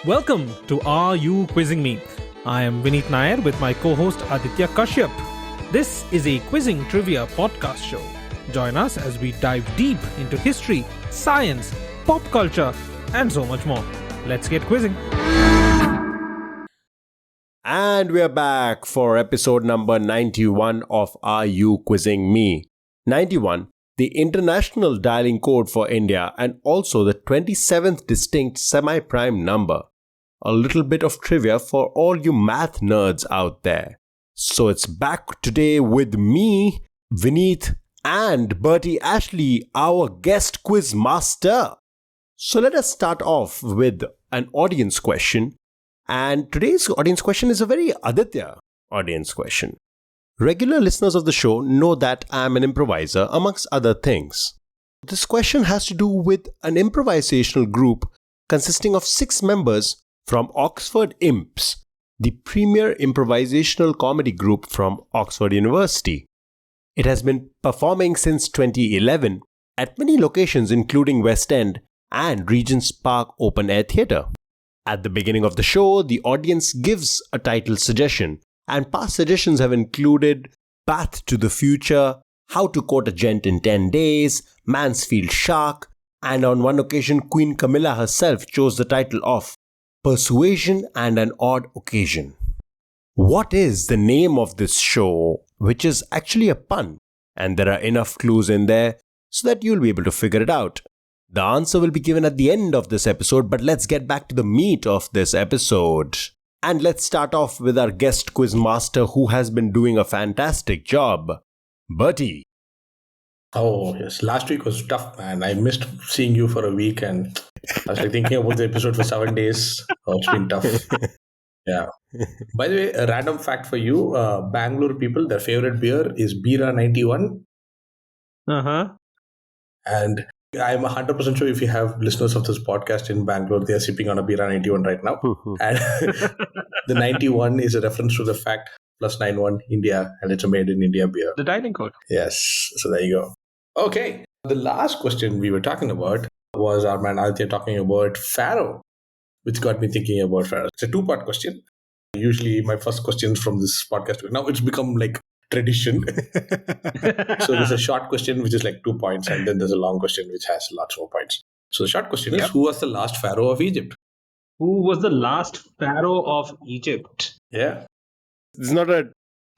Welcome to Are You Quizzing Me? I am Vineet Nair with my co-host Aditya Kashyap. This is a quizzing trivia podcast show. Join us as we dive deep into history, science, pop culture, and so much more. Let's get quizzing. And we're back for episode number 91 of Are You Quizzing Me? 91, the international dialing code for India and also the 27th distinct semi-prime number. A little bit of trivia for all you math nerds out there. So it's back today with me, Vineet, and Berty Ashley, our guest quiz master. So let us start off with an audience question. And today's audience question is a very Aditya audience question. Regular listeners of the show know that I'm an improviser, amongst other things. This question has to do with an improvisational group consisting of 6 members from Oxford Imps, the premier improvisational comedy group from Oxford University. It has been performing since 2011 at many locations including West End and Regent's Park Open Air Theatre. At the beginning of the show, the audience gives a title suggestion, and past suggestions have included Path to the Future, How to Court a Gent in 10 Days, Mansfield Shark, and on one occasion Queen Camilla herself chose the title of Persuasion and an Odd Occasion. What is the name of this show, which is actually a pun? And there are enough clues in there so that you'll be able to figure it out. The answer will be given at the end of this episode, but let's get back to the meat of this episode. And let's start off with our guest quiz master who has been doing a fantastic job. Berty. Oh, yes. Last week was tough, man. I missed seeing you for a week and I was thinking about the episode for 7 days. Oh, it's been tough. Yeah. By the way, a random fact for you. Bangalore people, their favorite beer is Bira 91. Uh-huh. And I'm 100% sure if you have listeners of this podcast in Bangalore, they are sipping on a Bira 91 right now. And the 91 is a reference to the fact +91 India, and it's a made in India beer. The dialing code. Yes. So there you go. Okay. The last question we were talking about was our man Aditya talking about Pharaoh, which got me thinking about Pharaoh. It's a 2-part question. Usually my first questions from this podcast. Now it's become like tradition. So there's a short question which is like 2 points, and then there's a long question which has lots more points. So the short question is, who was the last pharaoh of Egypt? Who was the last pharaoh of Egypt? Yeah. It's not a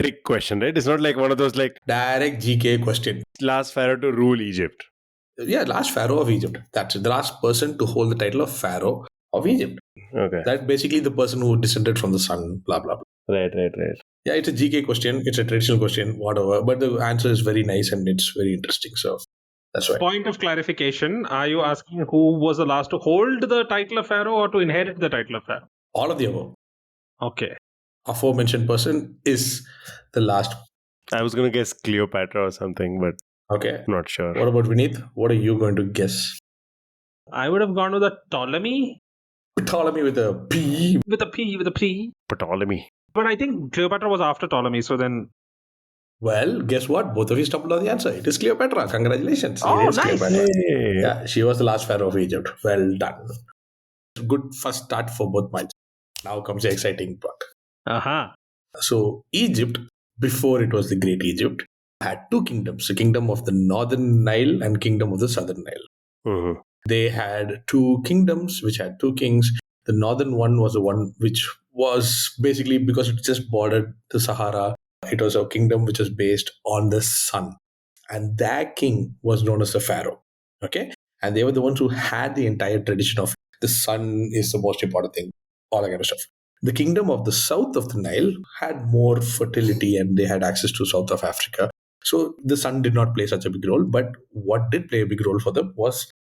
trick question, right? It's not like one of those like Direct GK question. last pharaoh to rule Egypt. Yeah, last pharaoh of Egypt. That's it. The last person to hold the title of pharaoh of Egypt. Okay. That's basically the person who descended from the sun, blah, blah, blah. Right. Yeah, it's a GK question. It's a traditional question, whatever. But the answer is very nice and it's very interesting. So that's why. Point of clarification, are you asking who was the last to hold the title of pharaoh or to inherit the title of pharaoh? All of the above. Okay. Aforementioned person is the last. I was going to guess Cleopatra or something, but Okay. not sure. What about Vineet? What are you going to guess? I would have gone with a Ptolemy. Ptolemy with a P. With a P. Ptolemy. But I think Cleopatra was after Ptolemy, so then... Well, guess what? Both of you stumbled on the answer. It is Cleopatra. Congratulations. Oh, It is nice. Cleopatra. Hey. Yeah, she was the last pharaoh of Egypt. Well done. Good first start for both minds. Now comes the exciting part. Uh-huh. So Egypt, before it was the Great Egypt, had 2 kingdoms. The kingdom of the Northern Nile and kingdom of the Southern Nile. Mhm. They had 2 kingdoms which had 2 kings. The northern one was the one which was basically, because it just bordered the Sahara, it was a kingdom which was based on the sun. And that king was known as the pharaoh. Okay? And they were the ones who had the entire tradition of the sun is the most important thing, all that kind of stuff. The kingdom of the south of the Nile had more fertility and they had access to south of Africa. So the sun did not play such a big role. But what did play a big role for them was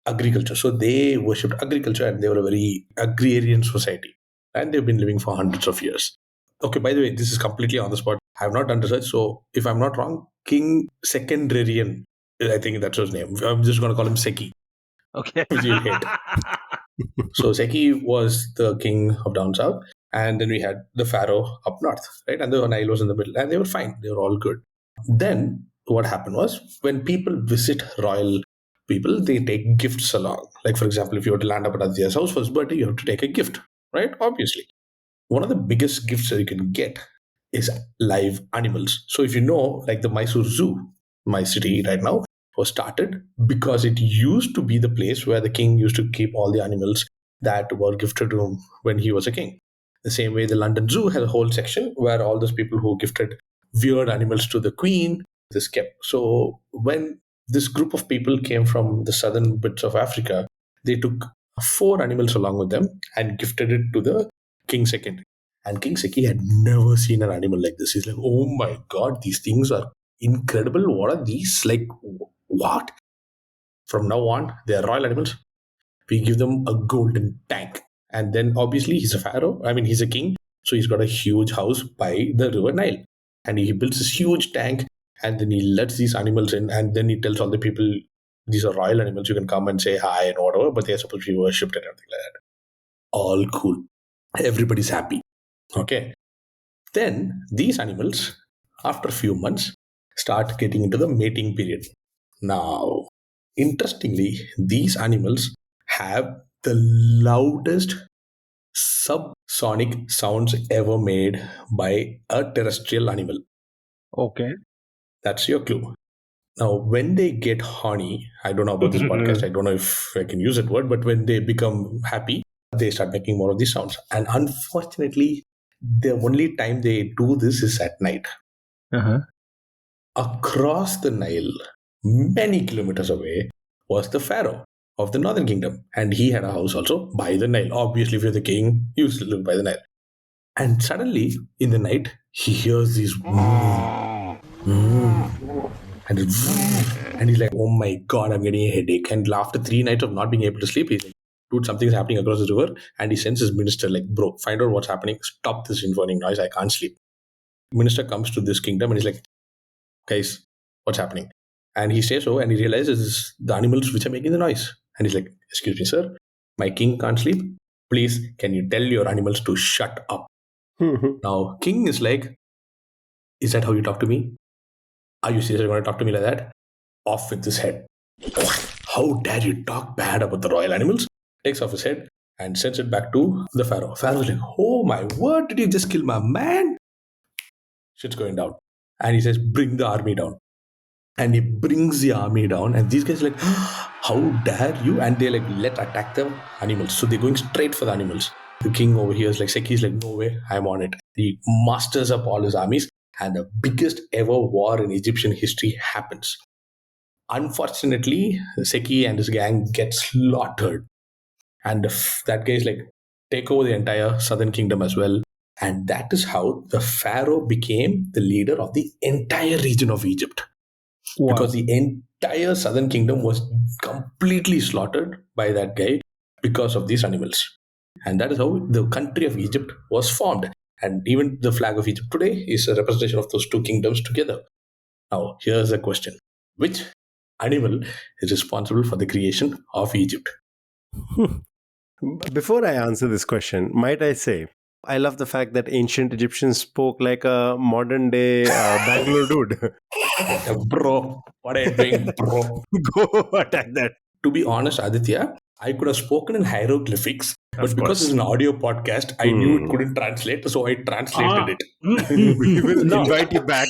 agriculture. So they worshipped agriculture and they were a very agrarian society. And they've been living for hundreds of years. Okay, by the way, this is completely on the spot. I have not done research. So if I'm not wrong, King Secondarian, I think that's his name. I'm just going to call him Seki. Okay. Which you'll hate. So Seki was the king of down south. And then we had the pharaoh up north, right? And the Nile was in the middle. And they were fine. They were all good. Then what happened was, when people visit royal people, they take gifts along. Like, for example, if you were to land up at Aditya's house for his birthday, you have to take a gift. right? Obviously. One of the biggest gifts that you can get is live animals. So if you know, like the Mysore Zoo, my city right now, was started because it used to be the place where the king used to keep all the animals that were gifted to him when he was a king. The same way the London Zoo has a whole section where all those people who gifted weird animals to the queen is kept. So when this group of people came from the southern bits of Africa, they took 4 animals along with them and gifted it to the king second. And King Seki had never seen an animal like this. He's like, oh my god, these things are incredible. What are these? Like, what? From now on, they are royal animals. We give them a golden tank. And then obviously he's a pharaoh. I mean, he's a king. So he's got a huge house by the river Nile. And he builds this huge tank. And then he lets these animals in. And then he tells all the people, these are royal animals. You can come and say hi and whatever. But they're supposed to be worshipped and everything like that. All cool. Everybody's happy. Okay. Then these animals, after a few months, start getting into the mating period. Now, interestingly, these animals have the loudest subsonic sounds ever made by a terrestrial animal. Okay. That's your clue. Now, when they get horny, I don't know about this podcast, I don't know if I can use that word, but when they become happy, they start making more of these sounds. And unfortunately, the only time they do this is at night. Uh-huh. Across the Nile, many kilometers away, was the pharaoh of the northern kingdom. And he had a house also by the Nile. Obviously, if you're the king, you used to live by the Nile. And suddenly, in the night, he hears these and he's like, oh my god, I'm getting a headache. And after 3 nights of not being able to sleep, he's like, dude, something's happening across the river. And he sends his minister, like, bro, find out what's happening. Stop this informing noise. I can't sleep. Minister comes to this kingdom and he's like, guys, what's happening? And he says so, and he realizes the animals which are making the noise. And he's like, excuse me, sir, my king can't sleep. Please, can you tell your animals to shut up? Now, king is like, is that how you talk to me? Are you seriously going to talk to me like that? Off with his head. How dare you talk bad about the royal animals? Takes off his head and sends it back to the pharaoh. Pharaoh's like, oh my word, did you just kill my man? Shit's going down. And he says, bring the army down. And he brings the army down. And these guys are like, how dare you? And they're like, let attack the animals. So they're going straight for the animals. The king over here is like, Seki's like, no way, I'm on it. He musters up all his armies. And the biggest ever war in Egyptian history happens. Unfortunately, Seki and his gang get slaughtered. And that guy is like, take over the entire southern kingdom as well. And that is how the pharaoh became the leader of the entire region of Egypt. Wow. Because the entire southern kingdom was completely slaughtered by that guy because of these animals. And that is how the country of Egypt was formed. And even the flag of Egypt today is a representation of those two kingdoms together. Now, here's a question. Which animal is responsible for the creation of Egypt? Before I answer this question, might I say, I love the fact that ancient Egyptians spoke like a modern day Bangalore dude. Bro, what are you doing, bro? Go attack that. To be honest, Aditya, I could have spoken in hieroglyphics, but because it's an audio podcast, I knew it couldn't translate, so I translated it. We will invite you back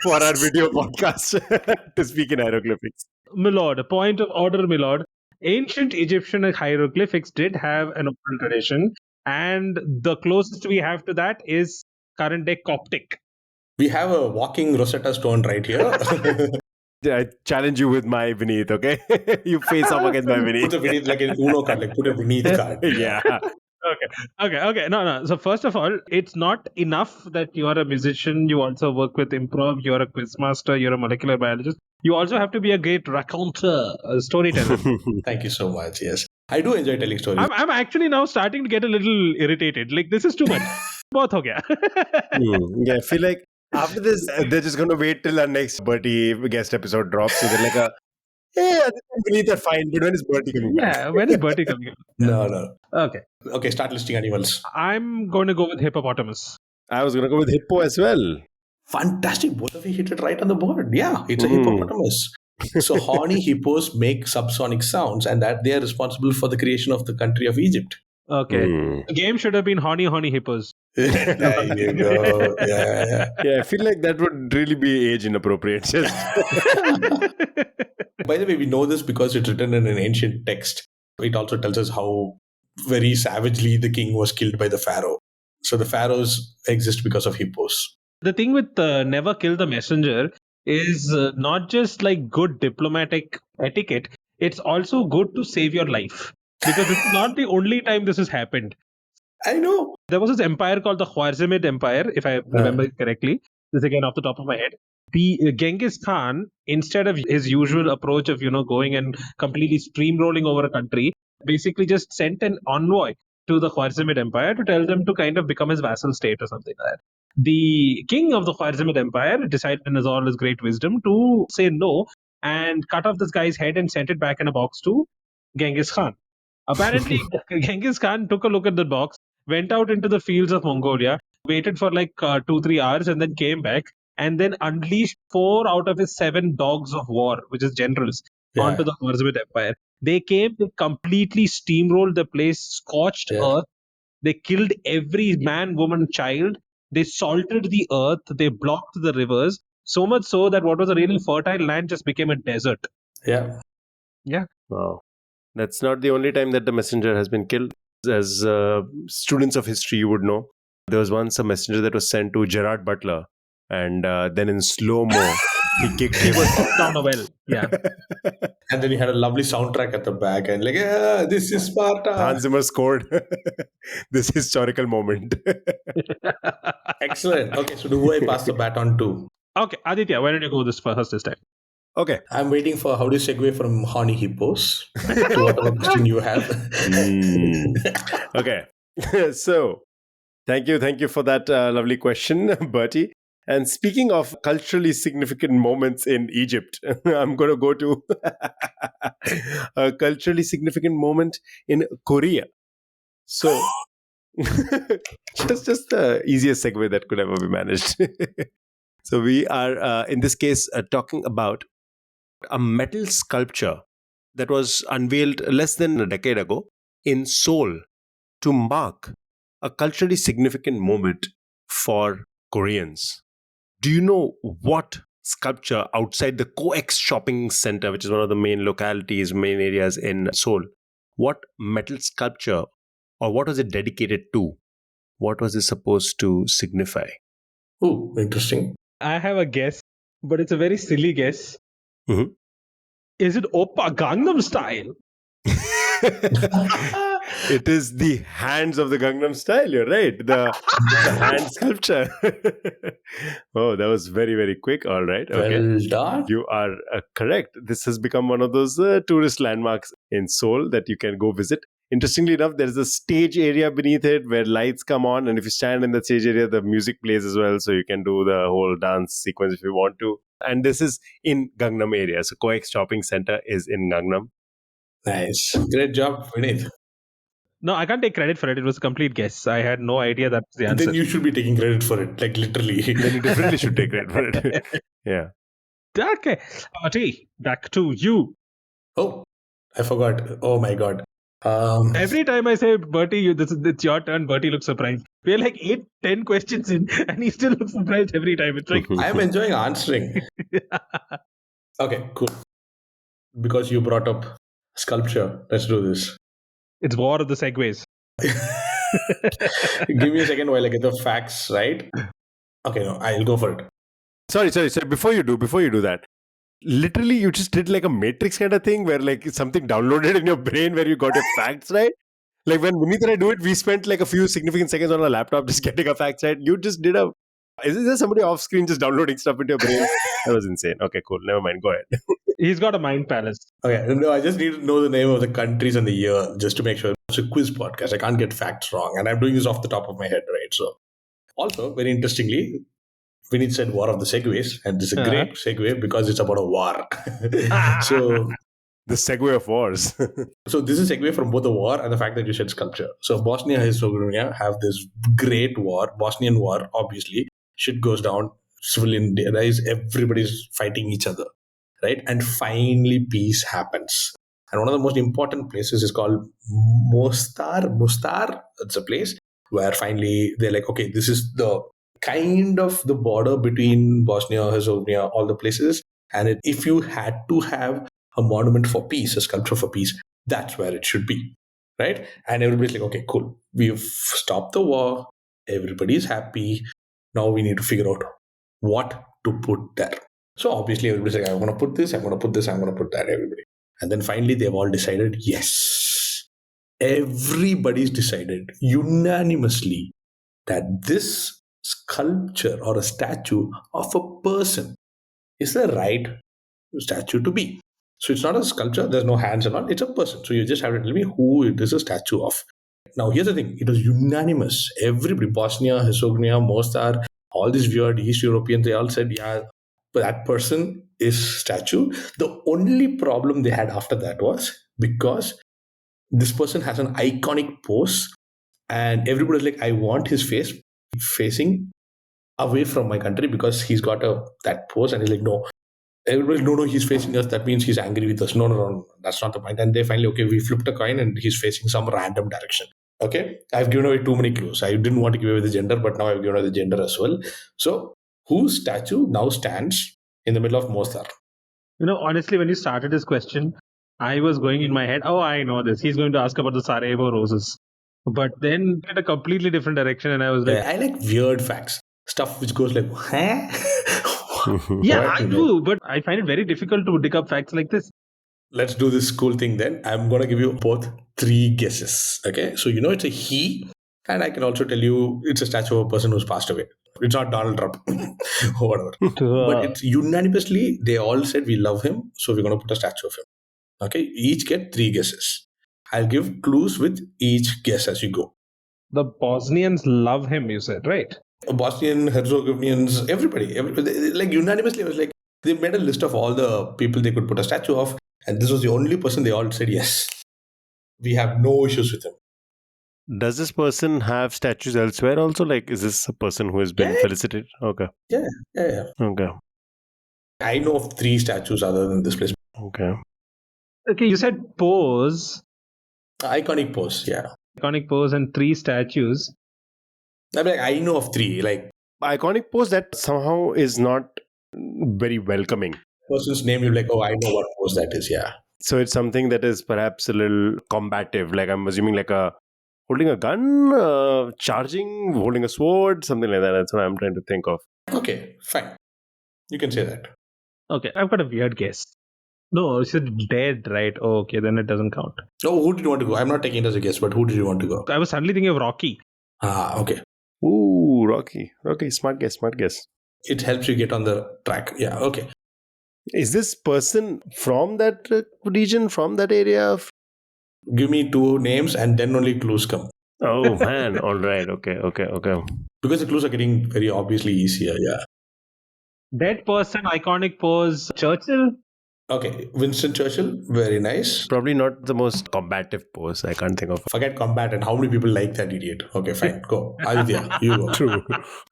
for our video podcast to speak in hieroglyphics. Milord, a point of order, Milord. Ancient Egyptian hieroglyphics did have an oral tradition, and the closest we have to that is current day Coptic. We have a walking Rosetta Stone right here. I challenge you with my Vineet, okay? You face off against my Vineet. Put a Vineet like an Uno card, like put a Vineet card. Yeah. Okay. No. So first of all, it's not enough that you are a musician. You also work with improv. You're a quizmaster. You're a molecular biologist. You also have to be a great raconteur, a storyteller. Thank you so much. Yes, I do enjoy telling stories. I'm actually now starting to get a little irritated. Like, this is too much. Bahut ho gaya. Yeah, I feel like after this, they're just going to wait till our next Berty guest episode drops. So they're like, hey, I think are fine, but when is Berty coming back? Yeah, when is Berty coming back? No. Okay, start listing animals. I'm going to go with hippopotamus. I was going to go with hippo as well. Fantastic. Both of you hit it right on the board. Yeah, it's a hippopotamus. So horny hippos make subsonic sounds, and that they are responsible for the creation of the country of Egypt. Okay. The game should have been Honey Honey Hippos. There you go. Yeah. Yeah, I feel like that would really be age inappropriate. Just By the way, we know this because it's written in an ancient text. It also tells us how very savagely the king was killed by the pharaoh. So the pharaohs exist because of hippos. The thing with never kill the messenger is not just like good diplomatic etiquette, it's also good to save your life. Because it's not the only time this has happened. I know. There was this empire called the Khwarizmid Empire, if I remember it correctly. This is again off the top of my head. The Genghis Khan, instead of his usual approach of going and completely steamrolling over a country, basically just sent an envoy to the Khwarizmid Empire to tell them to kind of become his vassal state or something like that. The king of the Khwarizmid Empire decided in all his great wisdom to say no and cut off this guy's head and sent it back in a box to Genghis Khan. Apparently, Genghis Khan took a look at the box, went out into the fields of Mongolia, waited for like 2-3 hours, and then came back and then unleashed 4 out of his 7 dogs of war, which is generals, onto the Khwarizmid Empire. They came, they completely steamrolled the place, scorched earth. They killed every man, woman, child. They salted the earth. They blocked the rivers. So much so that what was a really fertile land just became a desert. Yeah. Yeah. wow. That's not the only time that the messenger has been killed. As students of history, you would know, there was once a messenger that was sent to Gerard Butler, and then in slow-mo, he kicked him down a well. Yeah. And then he had a lovely soundtrack at the back and like, yeah, this is Sparta. Hans Zimmer scored this historical moment. Excellent. Okay, so who I pass the baton to? Okay, Aditya, why don't you go this first this time? Okay. I'm waiting for how do you segue from honey hippos to whatever question you have. Okay. So, thank you for that lovely question, Bertie. And speaking of culturally significant moments in Egypt, I'm going to go to a culturally significant moment in Korea. So, just the easiest segue that could ever be managed. So, we are, in this case, talking about a metal sculpture that was unveiled less than a decade ago in Seoul to mark a culturally significant moment for Koreans. Do you know what sculpture outside the COEX shopping center, which is one of the main localities, main areas in Seoul, what metal sculpture or what was it dedicated to? What was it supposed to signify? Oh, interesting. I have a guess, but it's a very silly guess. Mm-hmm. Is it Oppa Gangnam Style? It is the hands of the Gangnam Style. You're right. The hand sculpture. Oh, that was very, very quick. All right. Okay. Well done. You are correct. This has become one of those tourist landmarks in Seoul that you can go visit. Interestingly enough, there's a stage area beneath it where lights come on. And if you stand in that stage area, the music plays as well. So you can do the whole dance sequence if you want to. And this is in Gangnam area. So COEX Shopping Center is in Gangnam. Nice. Great job, Vineet. No, I can't take credit for it. It was a complete guess. I had no idea that's the answer. Then you should be taking credit for it, like literally. Then you definitely should take credit for it. Yeah. Okay. Bertie, back to you. Oh, I forgot. Oh my God. Every time I say, Bertie, it's your turn, Bertie looks surprised. We're like 8-10 questions in and he still looks surprised every time. It's like... I am enjoying answering. Okay, cool. Because you brought up sculpture, let's do this. It's war of the segways. Give me a second while I get the facts right. Okay, no, I'll go for it. Sorry. Before you do that, literally you just did like a matrix kind of thing where like something downloaded in your brain where you got your facts right. Like when Vineet and I do it, we spent like a few significant seconds on our laptop just getting our facts right. You just did is there somebody off screen just downloading stuff into your brain? That was insane. Okay, cool. Never mind. Go ahead. He's got a mind palace. Okay, no, I just need to know the name of the countries and the year just to make sure. It's a quiz podcast. I can't get facts wrong. And I'm doing this off the top of my head, right? So, also, very interestingly, Vineet said war of the segways. And this is a great segue because it's about a war. So, the segue of wars. So this is a segue from both the war and the fact that you said sculpture. So Bosnia and Herzegovina have this great war, Bosnian war, obviously. Shit goes down, civilian dies, everybody's fighting each other, right? And finally peace happens. And one of the most important places is called Mustar. It's a place where finally they're like, okay, this is the kind of the border between Bosnia, Herzegovina, all the places. And if you had to have a monument for peace, a sculpture for peace, that's where it should be, right? And everybody's like, okay, cool. We've stopped the war. Everybody's happy. Now we need to figure out what to put there. So obviously everybody's like, I'm going to put this, I'm going to put this, I'm going to put that, everybody. And then finally they've all decided, yes. Everybody's decided unanimously that this sculpture or a statue of a person is the right statue to be. So it's not a sculpture, there's no hands and all, it's a person. So you just have to tell me who it is a statue of. Now here's the thing, it was unanimous. Everybody, Bosnia, Herzegovina, Mostar, all these weird East Europeans, they all said, yeah, that person is statue. The only problem they had after that was because this person has an iconic pose and everybody was like, I want his face facing away from my country because he's got that pose. And he's like, no. Everybody, no, he's facing us. That means he's angry with us. No, that's not the point. And they finally, okay, we flipped a coin and he's facing some random direction. Okay, I've given away too many clues. I didn't want to give away the gender, but now I've given away the gender as well. So, whose statue now stands in the middle of Mostar? Honestly, when you started this question, I was going in my head, oh, I know this. He's going to ask about the Sarajevo roses. But then in a completely different direction, and I was like, I like weird facts. Stuff which goes like, huh? Yeah, I do, but I find it very difficult to dig up facts like this. Let's do this cool thing then. I'm going to give you both 3 guesses. Okay, so it's a he, and I can also tell you it's a statue of a person who's passed away. It's not Donald Trump or whatever. But it's unanimously, they all said we love him, so we're going to put a statue of him. Okay, each get 3 guesses. I'll give clues with each guess as you go. The Bosnians love him, you said, right? Bosnian, Herzegovinians, everybody, like unanimously, it was like they made a list of all the people they could put a statue of, and this was the only person they all said yes. We have no issues with him. Does this person have statues elsewhere also? Like, is this a person who has been felicitated? Okay. Yeah. Okay. I know of 3 statues other than this place. Okay, you said pose. Iconic pose, yeah. Iconic pose and 3 statues. I know of 3. Like iconic pose that somehow is not very welcoming. Person's name, you're like, oh, I know what pose that is, yeah. So it's something that is perhaps a little combative. Like I'm assuming like holding a gun, charging, holding a sword, something like that. That's what I'm trying to think of. Okay, fine. You can say that. Okay, I've got a weird guess. No, you said dead, right? Oh, okay, then it doesn't count. Oh, who did you want to go? I'm not taking it as a guess, but who did you want to go? I was suddenly thinking of Rocky. Okay. Ooh, Rocky, smart guess. It helps you get on the track. Yeah, okay. Is this person from that region, from that area? Give me 2 names and then only clues come. Oh, man. All right. Okay. Because the clues are getting very obviously easier, yeah. Dead person, iconic pose, Churchill? Okay, Winston Churchill, very nice. Probably not the most combative pose. I can't think of. Forget combat and how many people like that idiot. Okay, fine, go. Aditya, you go. True.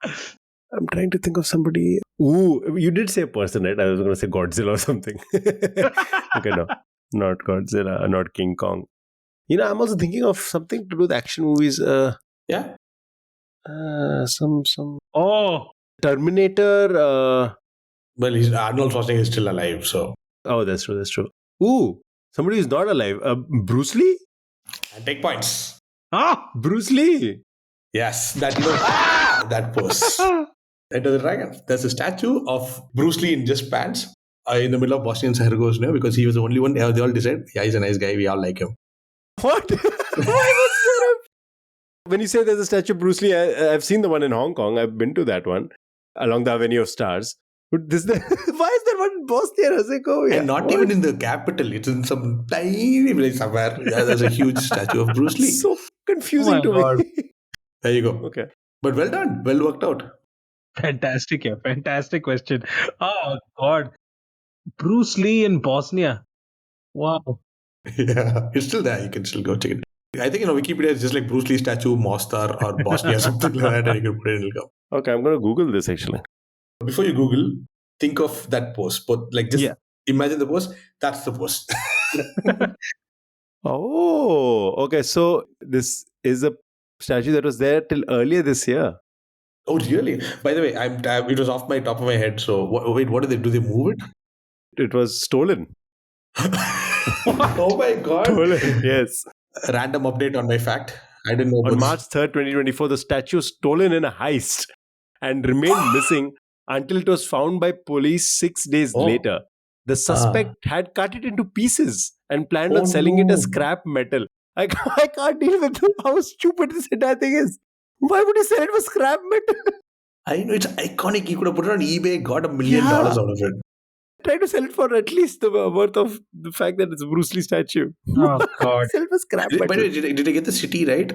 I'm trying to think of somebody. Ooh, you did say a person, right? I was going to say Godzilla or something. Okay, no. Not Godzilla, not King Kong. I'm also thinking of something to do with action movies. Yeah? Some... Oh! Terminator. Well, Arnold Schwarzenegger is still alive, so... Oh, that's true. Ooh, somebody who's not alive. Bruce Lee? And take points. Bruce Lee. Yes, that that pose. Enter the Dragon. There's a statue of Bruce Lee in just pants in the middle of Bosnia and Herzegovina because he was the only one. They all decided, yeah, he's a nice guy. We all like him. What? When you say there's a statue of Bruce Lee, I've seen the one in Hong Kong. I've been to that one along the Avenue of Stars. But why is there one in Bosnia and Herzegovina? And not even in the capital. It's in some tiny place somewhere. Yeah, there's a huge statue of Bruce Lee. So confusing to me. There you go. Okay. But well done. Well worked out. Fantastic, yeah. Fantastic question. Oh, God. Bruce Lee in Bosnia. Wow. Yeah, it's still there. You can still go check it. I think Wikipedia is just like Bruce Lee statue, Mostar or Bosnia, something like that, and you can put it in. It'll go. Okay, I'm going to Google this actually. Before you Google, think of that pose. But just imagine the pose. That's the pose. Oh, okay. So this is a statue that was there till earlier this year. Oh, really? By the way, it was off my top of my head. So wait, what did they do? They move it? It was stolen. Oh my God! Stolen, yes. Random update on my fact. I didn't know On about March this. 3rd, 2024, the statue was stolen in a heist and remained missing until it was found by police 6 days Oh, later. The suspect had cut it into pieces and planned on oh selling it as no! scrap metal. I can't deal with how stupid this entire thing is. Why would you sell it for scrap metal? I know it's iconic. You could have put it on eBay, got $1 million Yeah. out of it. Try to sell it for at least the worth of the fact that it's a Bruce Lee statue. Oh, God. Sell it for scrap By the metal. way, did I get the city right?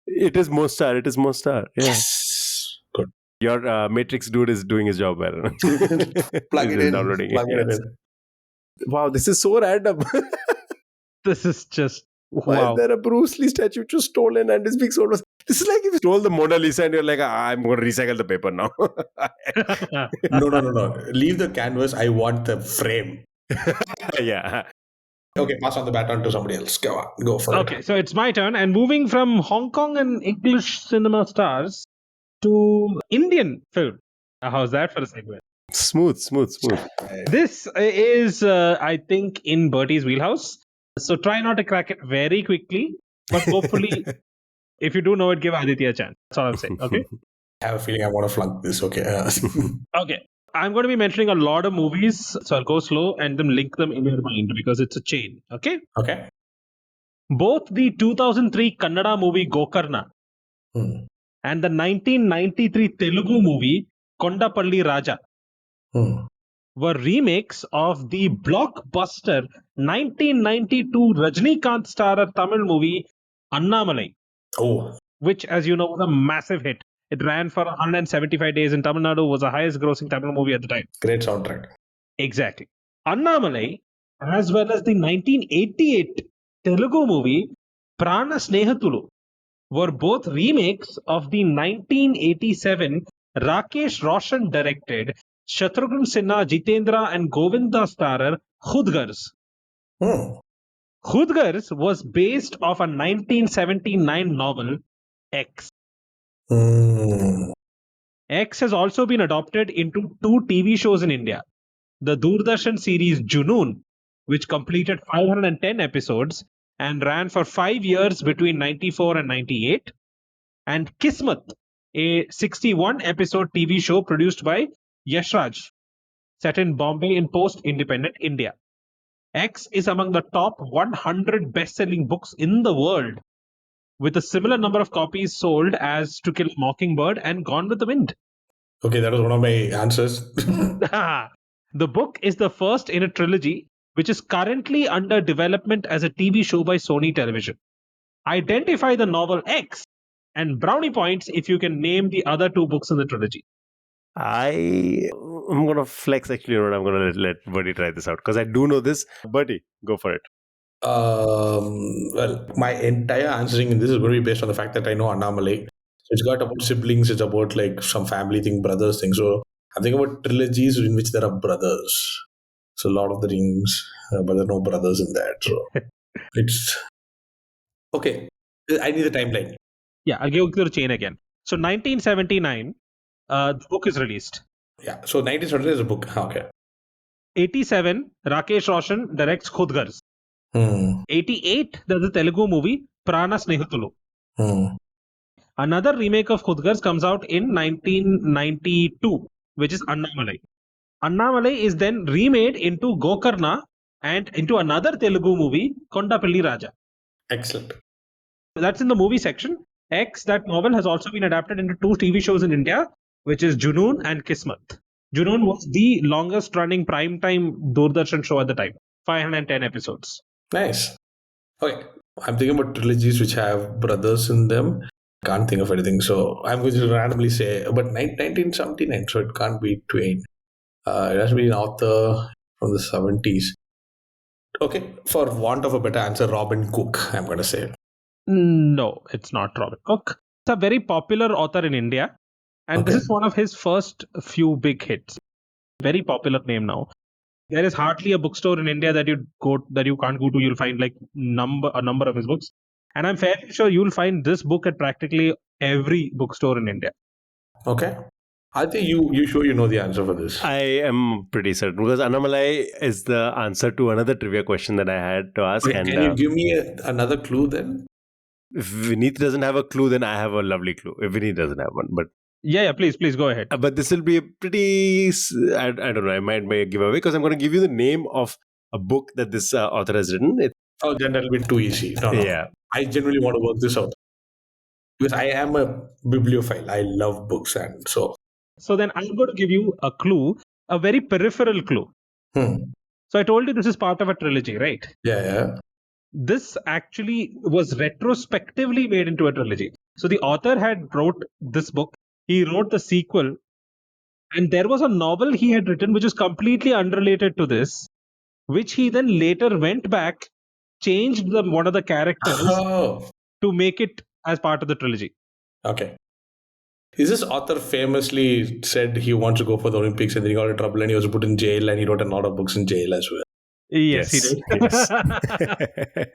It is Mostar. It is Mostar. Yeah. Yes. Good. Your Matrix dude is doing his job well. Plug He's it just in. downloading Plug it yes. in. Wow, this is so random. This is just Why is wow. there a Bruce Lee statue which was stolen and is being sold? This is like if you stole the Mona Lisa and you're like, I'm going to recycle the paper now. No. Leave the canvas. I want the frame. Yeah. Okay, pass on the baton to somebody else. Go on. Go for Okay, it. so it's my turn. And moving from Hong Kong and English cinema stars to Indian film. How's that for a segue? Smooth. This is, I think, in Bertie's wheelhouse. So try not to crack it very quickly. But hopefully, if you do know it, give Aditya a chance. That's all I'm saying. Okay? I have a feeling I want to flunk this. Okay. Okay. I'm going to be mentioning a lot of movies. So I'll go slow and then link them in your mind because it's a chain. Okay? Okay. Both the 2003 Kannada movie Gokarna Hmm. and the 1993 Telugu movie Kondapalli Raja Hmm. were remakes of the blockbuster 1992 Rajinikanth starrer Tamil movie Annaamalai, Oh, which, as you know, was a massive hit. It ran for 175 days in Tamil Nadu, was the highest grossing Tamil movie at the time. great soundtrack. Exactly. Annaamalai, as well as the 1988 Telugu movie Prana Snehatulu, were both remakes of the 1987 Rakesh Roshan directed Shatrughan Sinha, Jitendra and Govinda starrer Khudgars. Hmm. Khudgars was based off a 1979 novel X. Hmm. X has also been adopted into 2 TV shows in India. The Doordarshan series Junoon, which completed 510 episodes and ran for 5 years between 94 and 98, and Kismet, a 61 episode TV show produced by Yashraj, set in Bombay in post independent India. X is among the top 100 best selling books in the world, with a similar number of copies sold as To Kill a Mockingbird and Gone with the Wind. Okay, that was one of my answers. The book is the first in a trilogy which is currently under development as a TV show by Sony Television. Identify the novel X and brownie points if you can name the other 2 books in the trilogy. I'm going to flex actually. You know what? I'm going to let Bertie try this out because I do know this. Bertie, go for it. Well, my entire answering in this is going to be based on the fact that I know Annaamalai. So it's got about siblings, it's about like some family thing, brothers thing. So I'm thinking about trilogies in which there are brothers. So Lord of the Rings, but there are no brothers in that. So it's okay. I need the timeline. Yeah, I'll give you the chain again. So 1979, the book is released. Yeah. So 1970 is a book. Okay. 87, Rakesh Roshan directs Khudgars. Hmm. 88, there's a Telugu movie, Prana Snehatulu. Hmm. Another remake of Khudgars comes out in 1992, which is Annaamalai. Annaamalai is then remade into Gokarna and into another Telugu movie, Kondapalli Raja. Excellent. That's in the movie section. X, that novel, has also been adapted into 2 TV shows in India, which is Junoon and Kismet. Junoon was the longest running primetime Doordarshan show at the time, 510 episodes. Nice. Okay. I'm thinking about trilogies which have brothers in them. Can't think of anything. So I'm going to randomly say, but 1979, so it can't be Twain. It has to be an author from the 70s. Okay. For want of a better answer, Robin Cook, I'm going to say. No, it's not Robin Cook. It's a very popular author in India, and this Okay. is one of his first few big hits. Very popular name now. There is hardly a bookstore in India that you can't go to. You'll find like a number of his books, and I'm fairly sure you'll find this book at practically every bookstore in India. Okay. I think you sure you know the answer for this. I am pretty certain because Annaamalai is the answer to another trivia question that I had to ask. Wait, and can you give me another clue then? if Vineet doesn't have a clue, then I have a lovely clue. If Vineet doesn't have one, Yeah, please go ahead. but this will be a pretty. I don't know. I might give away because I'm going to give you the name of a book that this author has written. Oh, then that'll be too easy. No. Yeah. I genuinely want to work this out because I am a bibliophile. I love books, and so. So then I'm going to give you a clue, a very peripheral clue. So I told you this is part of a trilogy, right? Yeah. This actually was retrospectively made into a trilogy. So the author had wrote this book. He wrote the sequel, and there was a novel he had written which is completely unrelated to this, which he then later went back, changed one of the characters to make it as part of the trilogy. Okay. Is this author famously said he wants to go for the Olympics and then he got in trouble and he was put in jail and he wrote a lot of books in jail as well? Yes, he did. Yes.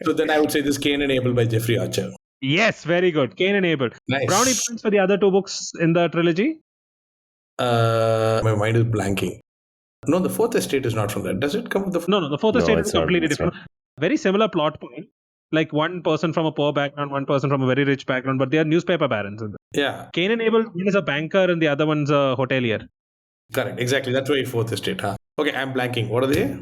So then I would say this Cain and Abel by Jeffrey Archer. Yes, very good. Cain and Abel. Nice. Brownie points for the other two books in the trilogy. My mind is blanking. No, the Fourth Estate is not from that. Does it come with the... No, the Fourth Estate is completely it's different. Very similar plot point. Like one person from a poor background, one person from a very rich background, but they are newspaper barons. Yeah. Cain and Abel, one is a banker and the other one's a hotelier. Correct. Exactly. That's why Fourth Estate. Huh? Okay, I'm blanking. What are they?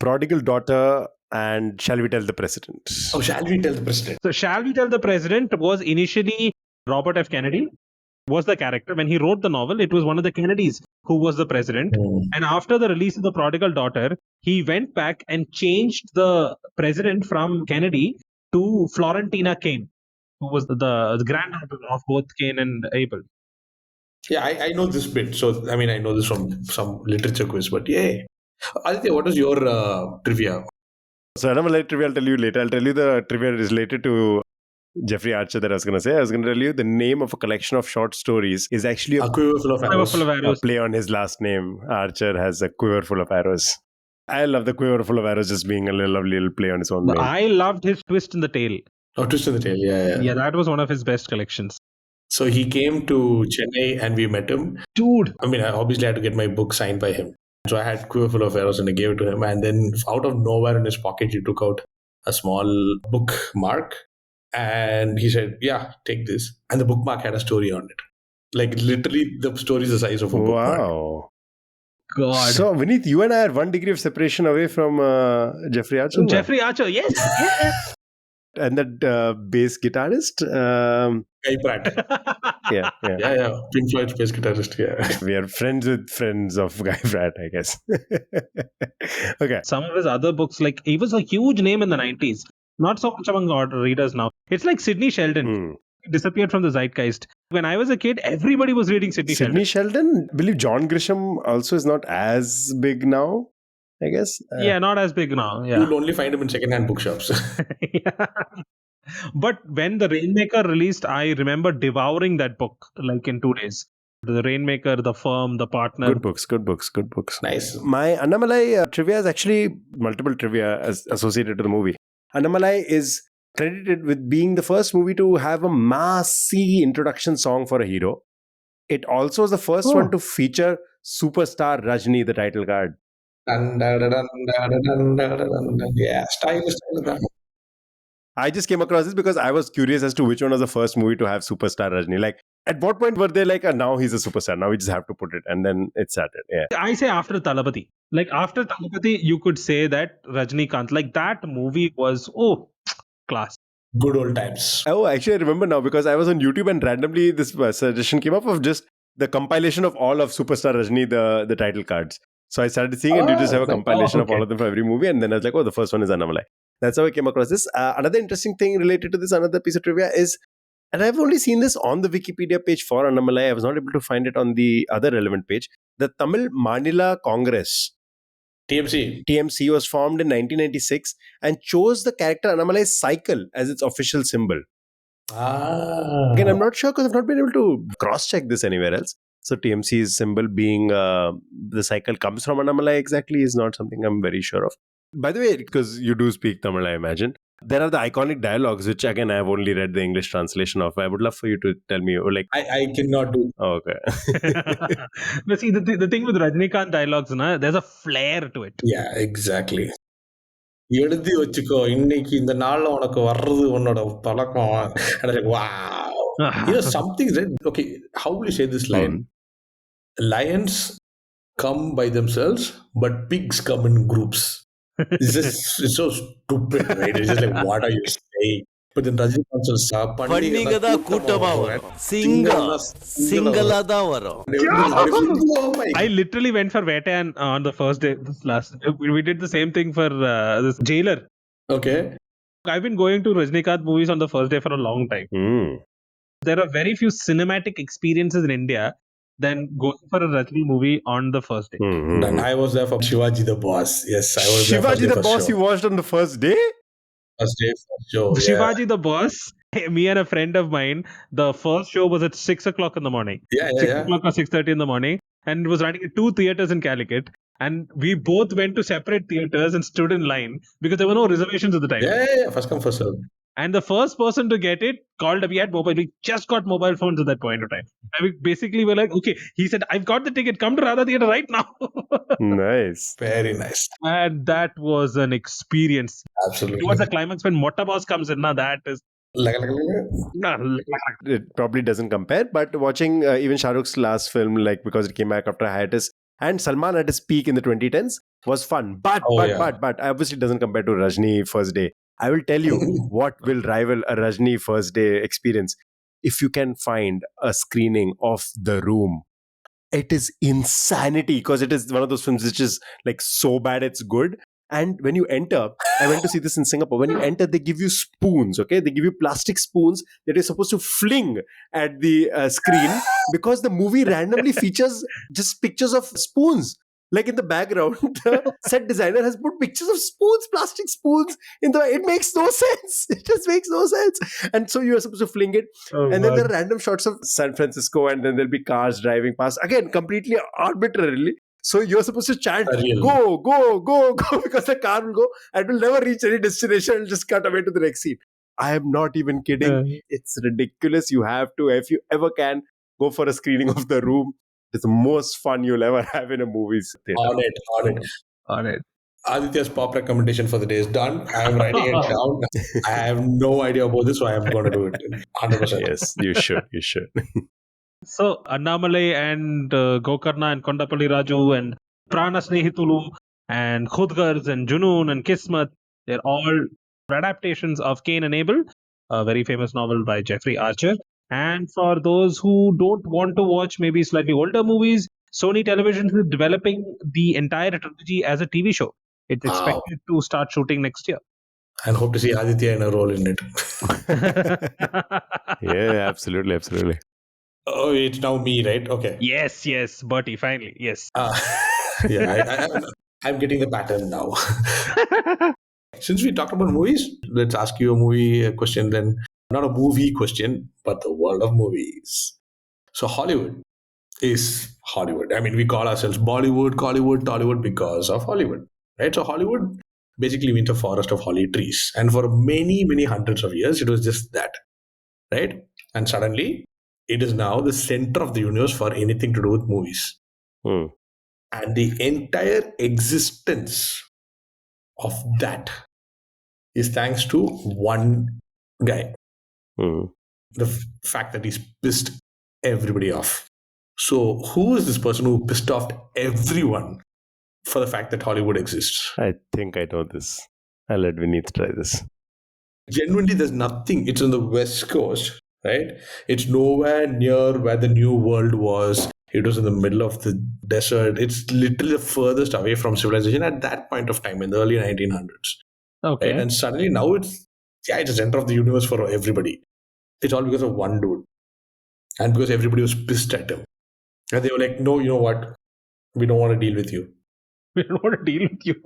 Prodigal Daughter and Shall We Tell the President? Oh, Shall We Tell the President? So Shall We Tell the President was initially Robert F. Kennedy was the character. When he wrote the novel, it was one of the Kennedys who was the president. And after the release of The Prodigal Daughter, he went back and changed the president from Kennedy to Florentina Cain, who was the granddaughter of both Cain and Abel. Yeah, I know this bit. So, I mean, I know this from some literature quiz, but yay. Aditya, what is your trivia? So, Annaamalai trivia I'll tell you later. I'll tell you the trivia related to Jeffrey Archer that I was going to say. I was going to tell you the name of a collection of short stories is actually a quiver full of arrows. A play on his last name. Archer has a quiver full of arrows. I love the quiver full of arrows just being a lovely little play on his own name. I loved his twist in the tail. Oh, twist in the tail, yeah. Yeah, that was one of his best collections. So he came to Chennai and we met him. Dude. I mean, I obviously had to get my book signed by him. So I had quiver full of arrows and I gave it to him. And then out of nowhere in his pocket, he took out a small bookmark. And he said, yeah, take this. And the bookmark had a story on it. Like literally the story is the size of a bookmark. Wow. God. So, Vineet, you and I are 1 degree of separation away from Jeffrey Archer. Jeffrey Archer, yes. And that bass guitarist? Guy Pratt. Yeah. Pink Floyd's bass guitarist, yeah. We are friends with friends of Guy Pratt, I guess. Okay. Some of his other books, like he was a huge name in the 90s. Not so much among our readers now. It's like Sidney Sheldon. He disappeared from the zeitgeist. When I was a kid, everybody was reading Sidney Sheldon. I believe John Grisham also is not as big now, I guess. Yeah, not as big now. Yeah. You'll only find him in second-hand bookshops. Yeah. But when The Rainmaker released, I remember devouring that book like in 2 days. The Rainmaker, The Firm, The Partner. Good books. Nice. My Annaamalai trivia is actually multiple trivia associated to the movie. Annaamalai is credited with being the first movie to have a massy introduction song for a hero. It also was the first one to feature superstar Rajini, the title card. Yeah, style. I just came across this because I was curious as to which one was the first movie to have superstar Rajini. Like, at what point were they like, now he's a superstar, now we just have to put it, and then it started. Yeah. I say after Talapati. Like, after Talapati, you could say that Rajinikanth, like that movie was, class. Good old times. Oh, actually, I remember now because I was on YouTube and randomly this suggestion came up of just the compilation of all of Superstar Rajini, the title cards. So I started seeing and you just have a compilation of all of them for every movie. And then I was like, the first one is Annaamalai. That's how I came across this. Another interesting thing related to this, another piece of trivia is, and I've only seen this on the Wikipedia page for Annaamalai. I was not able to find it on the other relevant page. The Tamil Manila Congress, TMC was formed in 1996 and chose the character Annaamalai's cycle as its official symbol. Again, I'm not sure because I've not been able to cross-check this anywhere else. So TMC's symbol being the cycle comes from Annaamalai exactly is not something I'm very sure of. By the way, because you do speak Tamil, I imagine, there are the iconic dialogues, which again I have only read the English translation of. I would love for you to tell me, or like, I cannot do. oh, okay. But see, the thing with Rajinikanth dialogues, there's a flair to it. Yeah, exactly. எழுதி வச்சுக்கோ இன்னைக்கு இந்த நாள்ல உனக்கு வர்றது உன்னோட பழக்கம். And I was like, wow. Something right? Okay, how will you say this line? Lions come by themselves, but pigs come in groups. It's so stupid, right? It's just like, what are you saying? But then Rajinikanth says, பண்டிகை தான் கூட்டமா வரும், சிங்கம் சிங்களா தான் வரும். Oh my I literally went for Vetan on the first day. We did the same thing for this Jailer. Okay. I've been going to Rajinikanth movies on the first day for a long time. There are very few cinematic experiences in India than going for a Rajini movie on the first day. And I was there for Shivaji the Boss. Yes, I was there Shivaji the for Boss show. you watched on the first day? First day for show. Shivaji the Boss, me and a friend of mine, the first show was at 6 o'clock in the morning. Yeah. 6 o'clock or 6:30 in the morning. And it was running in 2 theaters in Calicut. And we both went to separate theaters and stood in line because there were no reservations at the time. Yeah. First come, first serve. And the first person to get it called up. We had mobile. We just got mobile phones at that point of time. And we basically were like, okay. He said, I've got the ticket. Come to Radha Theatre right now. Nice. Very nice. And that was an experience. Absolutely. Towards the climax when Motta Boss comes in, that is... It probably doesn't compare, but watching even Shah Rukh's last film, like because it came back after hiatus, and Salman at his peak in the 2010s was fun. But obviously doesn't compare to Rajini first day. I will tell you what will rival a Rajini first day experience. If you can find a screening of The Room, it is insanity because it is one of those films which is like so bad it's good. And when you enter, I went to see this in Singapore. When you enter, they give you spoons, okay? They give you plastic spoons that you're supposed to fling at the screen because the movie randomly features just pictures of spoons. Like in the background, the set designer has put pictures of spoons, plastic spoons in the... It makes no sense. It just makes no sense. And so you're supposed to fling it. And then there are random shots of San Francisco and then there'll be cars driving past. Again, completely arbitrarily. So you're supposed to chant, go, go, go, go, because the car will go and will never reach any destination and just cut away to the next scene. I am not even kidding. It's ridiculous. You have to, if you ever can, go for a screening of The Room. It's the most fun you'll ever have in a movie theater. On it. Aditya's pop recommendation for the day is done. I am writing it down. I have no idea about this, so I am going to do it 100%. Yes, you should. So, Annaamalai and Gokarna and Kondapalli Raju and Prana Snehitulu and Khudgars and Junoon and Kismat, they're all adaptations of Cain and Abel, a very famous novel by Jeffrey Archer. And for those who don't want to watch maybe slightly older movies, Sony Television is developing the entire trilogy as a TV show. It's expected to start shooting next year. And hope to see Aditya in a role in it. Yeah, absolutely. Oh, it's now me, right? Okay. Yes, Berty, finally, yes. I'm getting the pattern now. Since we talked about movies, let's ask you a movie question then. Not a movie question, but the world of movies. So Hollywood is Hollywood. I mean, we call ourselves Bollywood, Collywood, Tollywood because of Hollywood, right? So Hollywood basically means a forest of holly trees. And for many, many hundreds of years, it was just that, right? And suddenly, it is now the center of the universe for anything to do with movies. And the entire existence of that is thanks to one guy. The fact that he's pissed everybody off. So who is this person who pissed off everyone for the fact that Hollywood exists? I think I know this. I'll let Vineet try this. Genuinely, there's nothing. It's on the West Coast, right? It's nowhere near where the New World was. It was in the middle of the desert. It's literally the furthest away from civilization at that point of time in the early 1900s. Okay. Right? And suddenly now it's the center of the universe for everybody. It's all because of one dude. And because everybody was pissed at him. And they were like, no, you know what? We don't want to deal with you. We don't want to deal with you.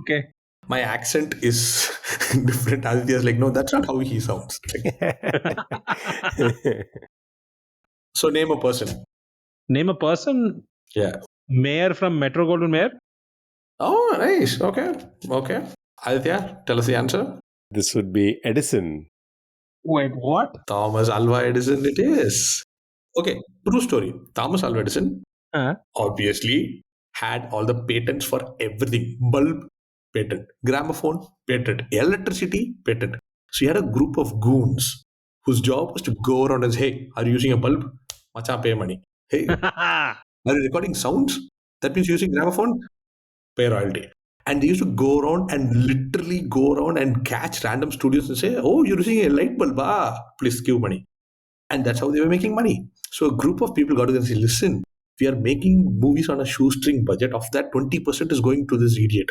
Okay. My accent is different. Aditya's like, no, that's not how he sounds. So name a person. Name a person, Yeah. Mayor from Metro Golden Mayor. Oh, nice. Okay. Okay. Aditya, tell us the answer. This would be Edison. Wait, what? Thomas Alva Edison it is. Okay, true story. Thomas Alva Edison Huh? obviously had all the patents for everything. Bulb, patent. Gramophone, patent. Electricity, patent. So he had a group of goons whose job was to go around and say, hey, are you using a bulb? Macha, pay money. Hey, are you recording sounds? That means using gramophone? Pay royalty. And they used to go around and literally go around and catch random studios and say, oh, you're using a light bulb. Please give money. And that's how they were making money. So a group of people got together and say, listen, we are making movies on a shoestring budget. Of that, 20% is going to this idiot.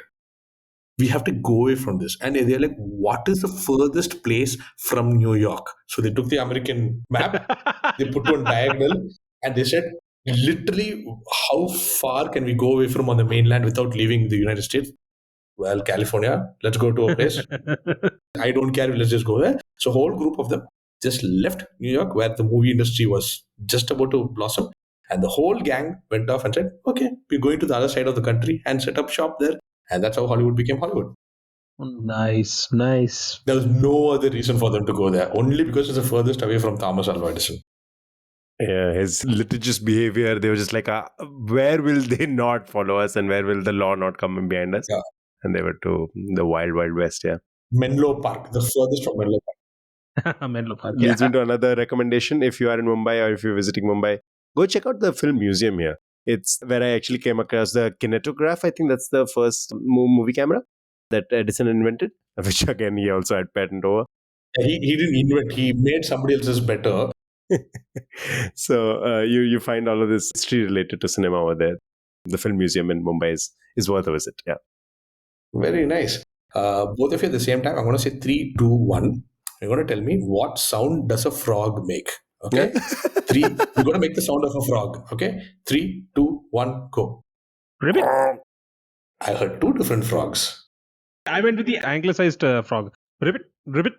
We have to go away from this. And they're like, what is the furthest place from New York? So they took the American map, they put one diagonal, and they said, literally, how far can we go away from on the mainland without leaving the United States? Well, California, let's go to a place. I don't care, let's just go there. So, a whole group of them just left New York, where the movie industry was just about to blossom. And the whole gang went off and said, okay, we're going to the other side of the country and set up shop there. And that's how Hollywood became Hollywood. Nice, nice. There was no other reason for them to go there, only because it's the furthest away from Thomas Alva Edison. Yeah, his litigious behavior, they were just like, where will they not follow us and where will the law not come in behind us? Yeah. And they were to the wild, wild west, yeah. Menlo Park, the furthest from Menlo Park. Menlo Park. Leads me to another recommendation. If you are in Mumbai or if you're visiting Mumbai, go check out the film museum here. It's where I actually came across the kinetograph. I think that's the first movie camera that Edison invented, which again he also had patent over. He didn't invent, he made somebody else's better. So you find all of this history related to cinema over there. The film museum in Mumbai is worth a visit. Yeah. Very nice. Both of you at the same time, I'm going to say 3, 2, 1. You're going to tell me what sound does a frog make. Okay? 3, you're going to make the sound of a frog. Okay? 3, 2, 1, go. Ribbit. I heard 2 different frogs. I went with the anglicized frog. Ribbit, ribbit.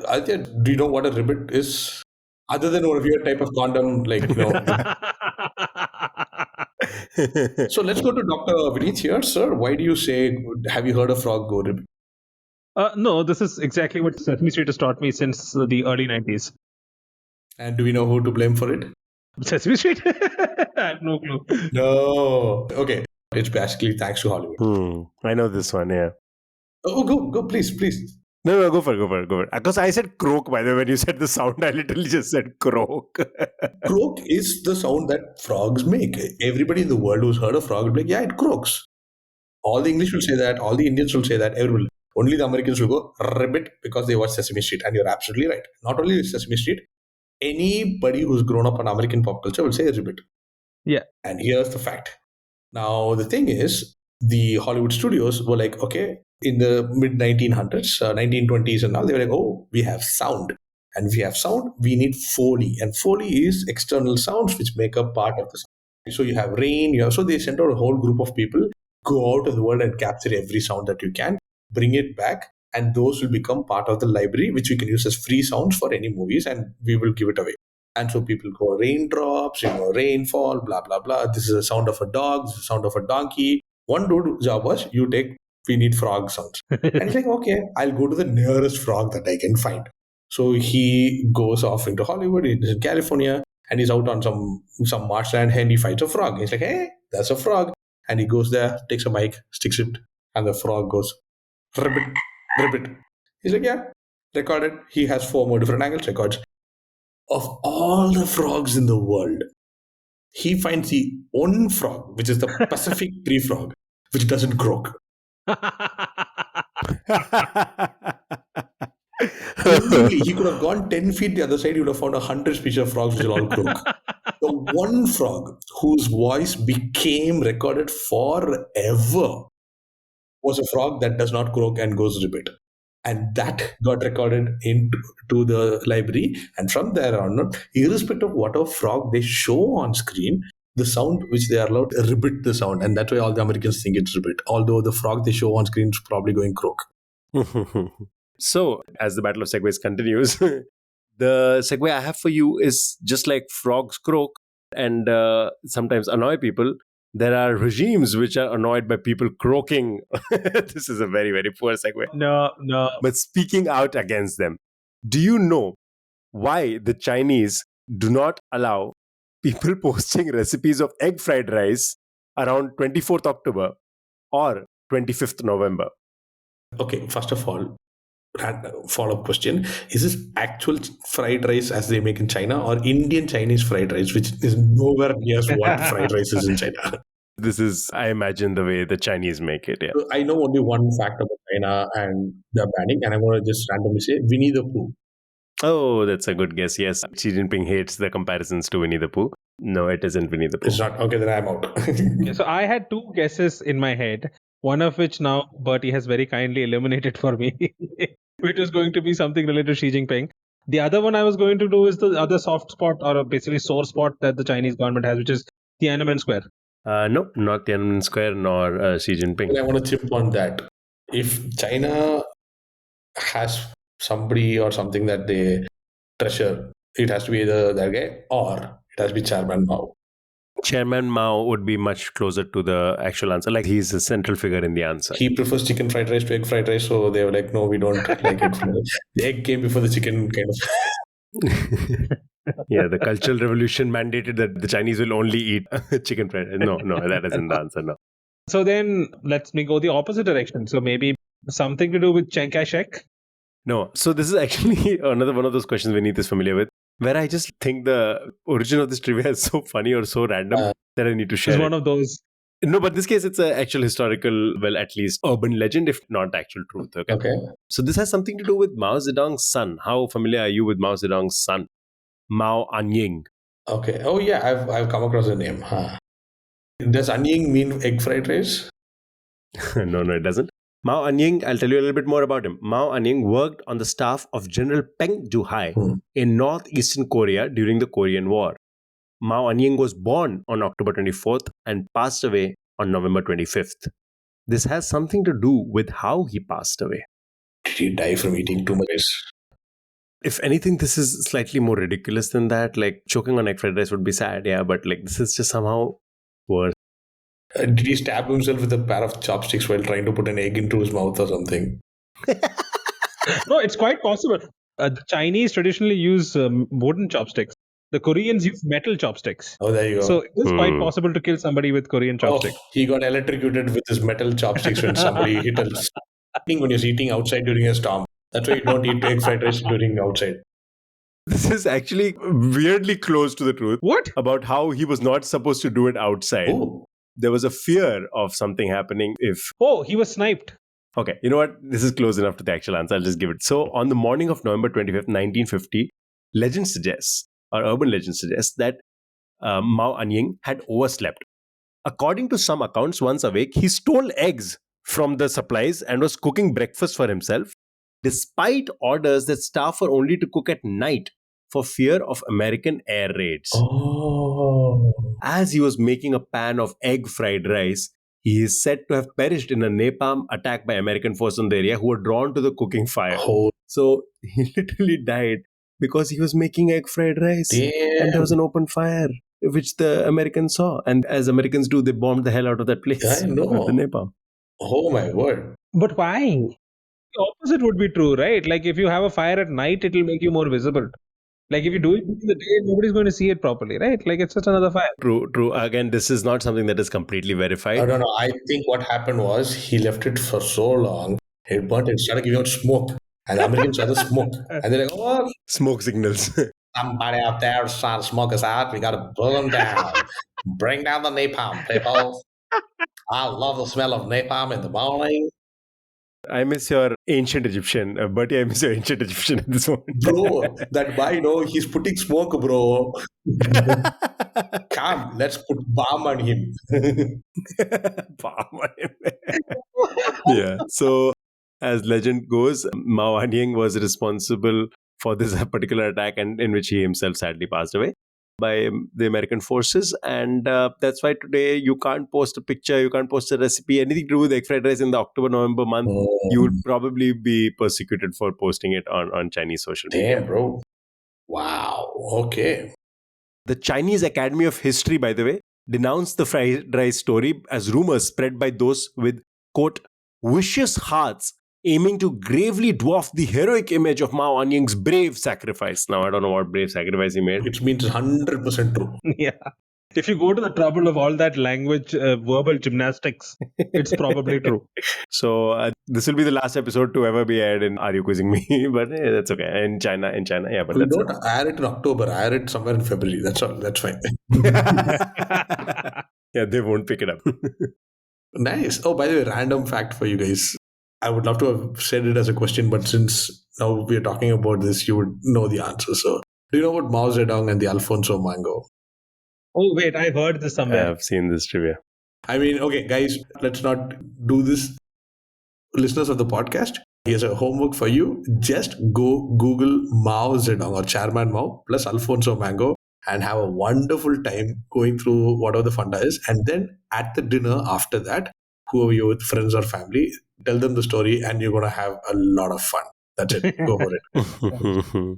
Aditya, do you know what a ribbit is? Other than a weird type of condom, like, you know. So let's go to Dr. Vineet here. Sir, why do you say, have you heard a frog go ribbit? No, this is exactly what Sesame Street has taught me since the early 90s. And do we know who to blame for it? Sesame Street? I have no clue. No. Okay. It's basically thanks to Hollywood. I know this one, yeah. Oh, go, please. No, go for it. Because I said croak, by the way, when you said the sound, I literally just said croak. Croak is the sound that frogs make. Everybody in the world who's heard a frog will be like, yeah, it croaks. All the English will say that, all the Indians will say that, everyone. Only the Americans will go ribbit because they watch Sesame Street. And you're absolutely right. Not only Sesame Street, anybody who's grown up on American pop culture will say ribbit. Yeah. And here's the fact. Now, the thing is, the Hollywood studios were like, okay, in the mid 1900s, 1920s and all, they were like, oh, we have sound. And if we have sound, we need Foley. And Foley is external sounds which make up part of the sound. So you have rain, so they sent out a whole group of people, go out in the world and capture every sound that you can, bring it back, and those will become part of the library, which we can use as free sounds for any movies, and we will give it away. And so people go raindrops, rainfall, blah, blah, blah. This is the sound of a dog, this is the sound of a donkey. One dude's job was, we need frog sounds. And he's like, okay, I'll go to the nearest frog that I can find. So he goes off into Hollywood, he's in California, and he's out on some marshland and he fights a frog. He's like, hey, that's a frog. And he goes there, takes a mic, sticks it, and the frog goes, ribbit, ribbit. He's like, yeah, record it. He has 4 more different angles, records. Of all the frogs in the world, he finds the one frog, which is the Pacific tree frog, which doesn't croak. He could have gone 10 feet the other side, he would have found 100 species of frogs which will all croak. The one frog whose voice became recorded forever was a frog that does not croak and goes ribbit. And that got recorded into the library. And from there on, irrespective of what a frog they show on screen, the sound which they are allowed to ribbit the sound. And that's why all the Americans think it's ribbit. Although the frog they show on screen is probably going croak. So, as the Battle of Segways continues, the segue I have for you is just like frogs croak, and sometimes annoy people. There are regimes which are annoyed by people croaking. This is a very, very poor segue. No. But speaking out against them. Do you know why the Chinese do not allow people posting recipes of egg fried rice around 24th October or 25th November? Okay, first of all, follow-up question. Is this actual fried rice as they make in China or Indian Chinese fried rice, which is nowhere near what fried rice is in China? This is, I imagine, the way the Chinese make it. Yeah. So I know only one fact about China and the banning, and I'm going to just randomly say Winnie the Pooh. Oh, that's a good guess. Yes, Xi Jinping hates the comparisons to Winnie the Pooh. No, it isn't Winnie the Pooh. It's not. Okay, then I'm out. Yeah, so I had two guesses in my head, one of which now Bertie has very kindly eliminated for me, which was going to be something related to Xi Jinping. The other one I was going to do is the other soft spot or basically sore spot that the Chinese government has, which is Tiananmen Square. No, not Tiananmen Square nor Xi Jinping. And I want to chip on that. If China has somebody or something that they treasure, it has to be either that guy or it has to be Chairman Mao. Chairman Mao would be much closer to the actual answer. Like he's a central figure in the answer. He prefers chicken fried rice to egg fried rice, so they were like, no, we don't like egg fried rice. The egg came before the chicken, kind of. Yeah, the Cultural Revolution mandated that the Chinese will only eat chicken fried rice. No, that isn't the answer. No. So then let me go the opposite direction. So maybe something to do with Chiang Kai-shek? No. So this is actually another one of those questions Vineet is familiar with, where I just think the origin of this trivia is so funny or so random that I need to share It's it. one of those. No, but in this case, it's an actual historical, well, at least urban legend, if not actual truth. Okay. So this has something to do with Mao Zedong's son. How familiar are you with Mao Zedong's son? Mao Anying. Okay. Oh yeah, I've come across the name. Huh. Does onion mean egg fried rice? No, it doesn't. Mao Anying, I'll tell you a little bit more about him. Mao Anying worked on the staff of General Peng Dehuai in northeastern Korea during the Korean War. Mao Anying was born on October 24th and passed away on November 25th. This has something to do with how he passed away. Did he die from eating too much rice? If anything, this is slightly more ridiculous than that. Like choking on egg fried rice would be sad, yeah, but like this is just somehow worse. Did he stab himself with a pair of chopsticks while trying to put an egg into his mouth or something? No, it's quite possible. The Chinese traditionally use wooden chopsticks. The Koreans use metal chopsticks. Oh, there you go. So it's quite possible to kill somebody with Korean chopsticks. He got electrocuted with his metal chopsticks when somebody hit a when you're eating outside during a storm. That's why you don't eat egg fried rice during outside. This is actually weirdly close to the truth. What? About how he was not supposed to do it outside. Oh. There was a fear of something happening if... Oh, he was sniped. Okay, you know what? This is close enough to the actual answer. I'll just give it. So, on the morning of November 25th, 1950, legend suggests, or urban legend suggests, that Mao Anying had overslept. According to some accounts, once awake, he stole eggs from the supplies and was cooking breakfast for himself, despite orders that staff were only to cook at night for fear of American air raids. Oh. As he was making a pan of egg fried rice, he is said to have perished in a napalm attack by American forces in the area who were drawn to the cooking fire. Oh. So he literally died because he was making egg fried rice. Damn. And there was an open fire, which the Americans saw. And as Americans do, they bombed the hell out of that place. I know. With the napalm. Oh my word. But why? The opposite would be true, right? Like if you have a fire at night, it will make you more visible. Like if you do it in the day, nobody's going to see it properly, right? Like it's just another fire. True. Again, this is not something that is completely verified. No. I think what happened was he left it for so long, it burnt and started giving out smoke. And the Americans saw the smoke. And they're like, oh, Smoke signals. somebody out there is trying to smoke us out. We got to burn them down. Bring down the napalm, people. I love the smell of napalm in the morning. I miss your ancient Egyptian. Berty, I miss your ancient Egyptian at this moment. Bro, that guy, he's putting smoke, bro. Come, let's put bomb on him. Bomb on him. Yeah. So, as legend goes, Mao Anying was responsible for this particular attack, and in which he himself sadly passed away by the American forces. And that's why today you can't post a picture, you can't post a recipe, anything to do with egg fried rice in the October-November month. You would probably be persecuted for posting it on Chinese social media. Damn, bro. Wow. Okay. The Chinese Academy of History, by the way, denounced the fried rice story as rumors spread by those with, quote, vicious hearts aiming to gravely dwarf the heroic image of Mao Anying's brave sacrifice. Now, I don't know what brave sacrifice he made. It means 100% true. Yeah. If you go to the trouble of all that language, verbal gymnastics, it's probably true. So this will be the last episode to ever be aired in Are You Quizzing Me? But that's okay. In China, yeah. But We that's don't air it in October, air it somewhere in February. That's all. That's fine. Yeah, they won't pick it up. Nice. Oh, by the way, random fact for you guys. I would love to have said it as a question, but since now we are talking about this, you would know the answer. So, do you know about Mao Zedong and the Alfonso mango? Oh, wait, I heard this somewhere. I've seen this trivia. I mean, okay, guys, let's not do this. Listeners of the podcast, here's a homework for you. Just go Google Mao Zedong or Chairman Mao plus Alfonso Mango and have a wonderful time going through whatever the funda is. And then at the dinner after that, whoever you're with, friends or family, tell them the story and you're going to have a lot of fun. That's it. Go for it.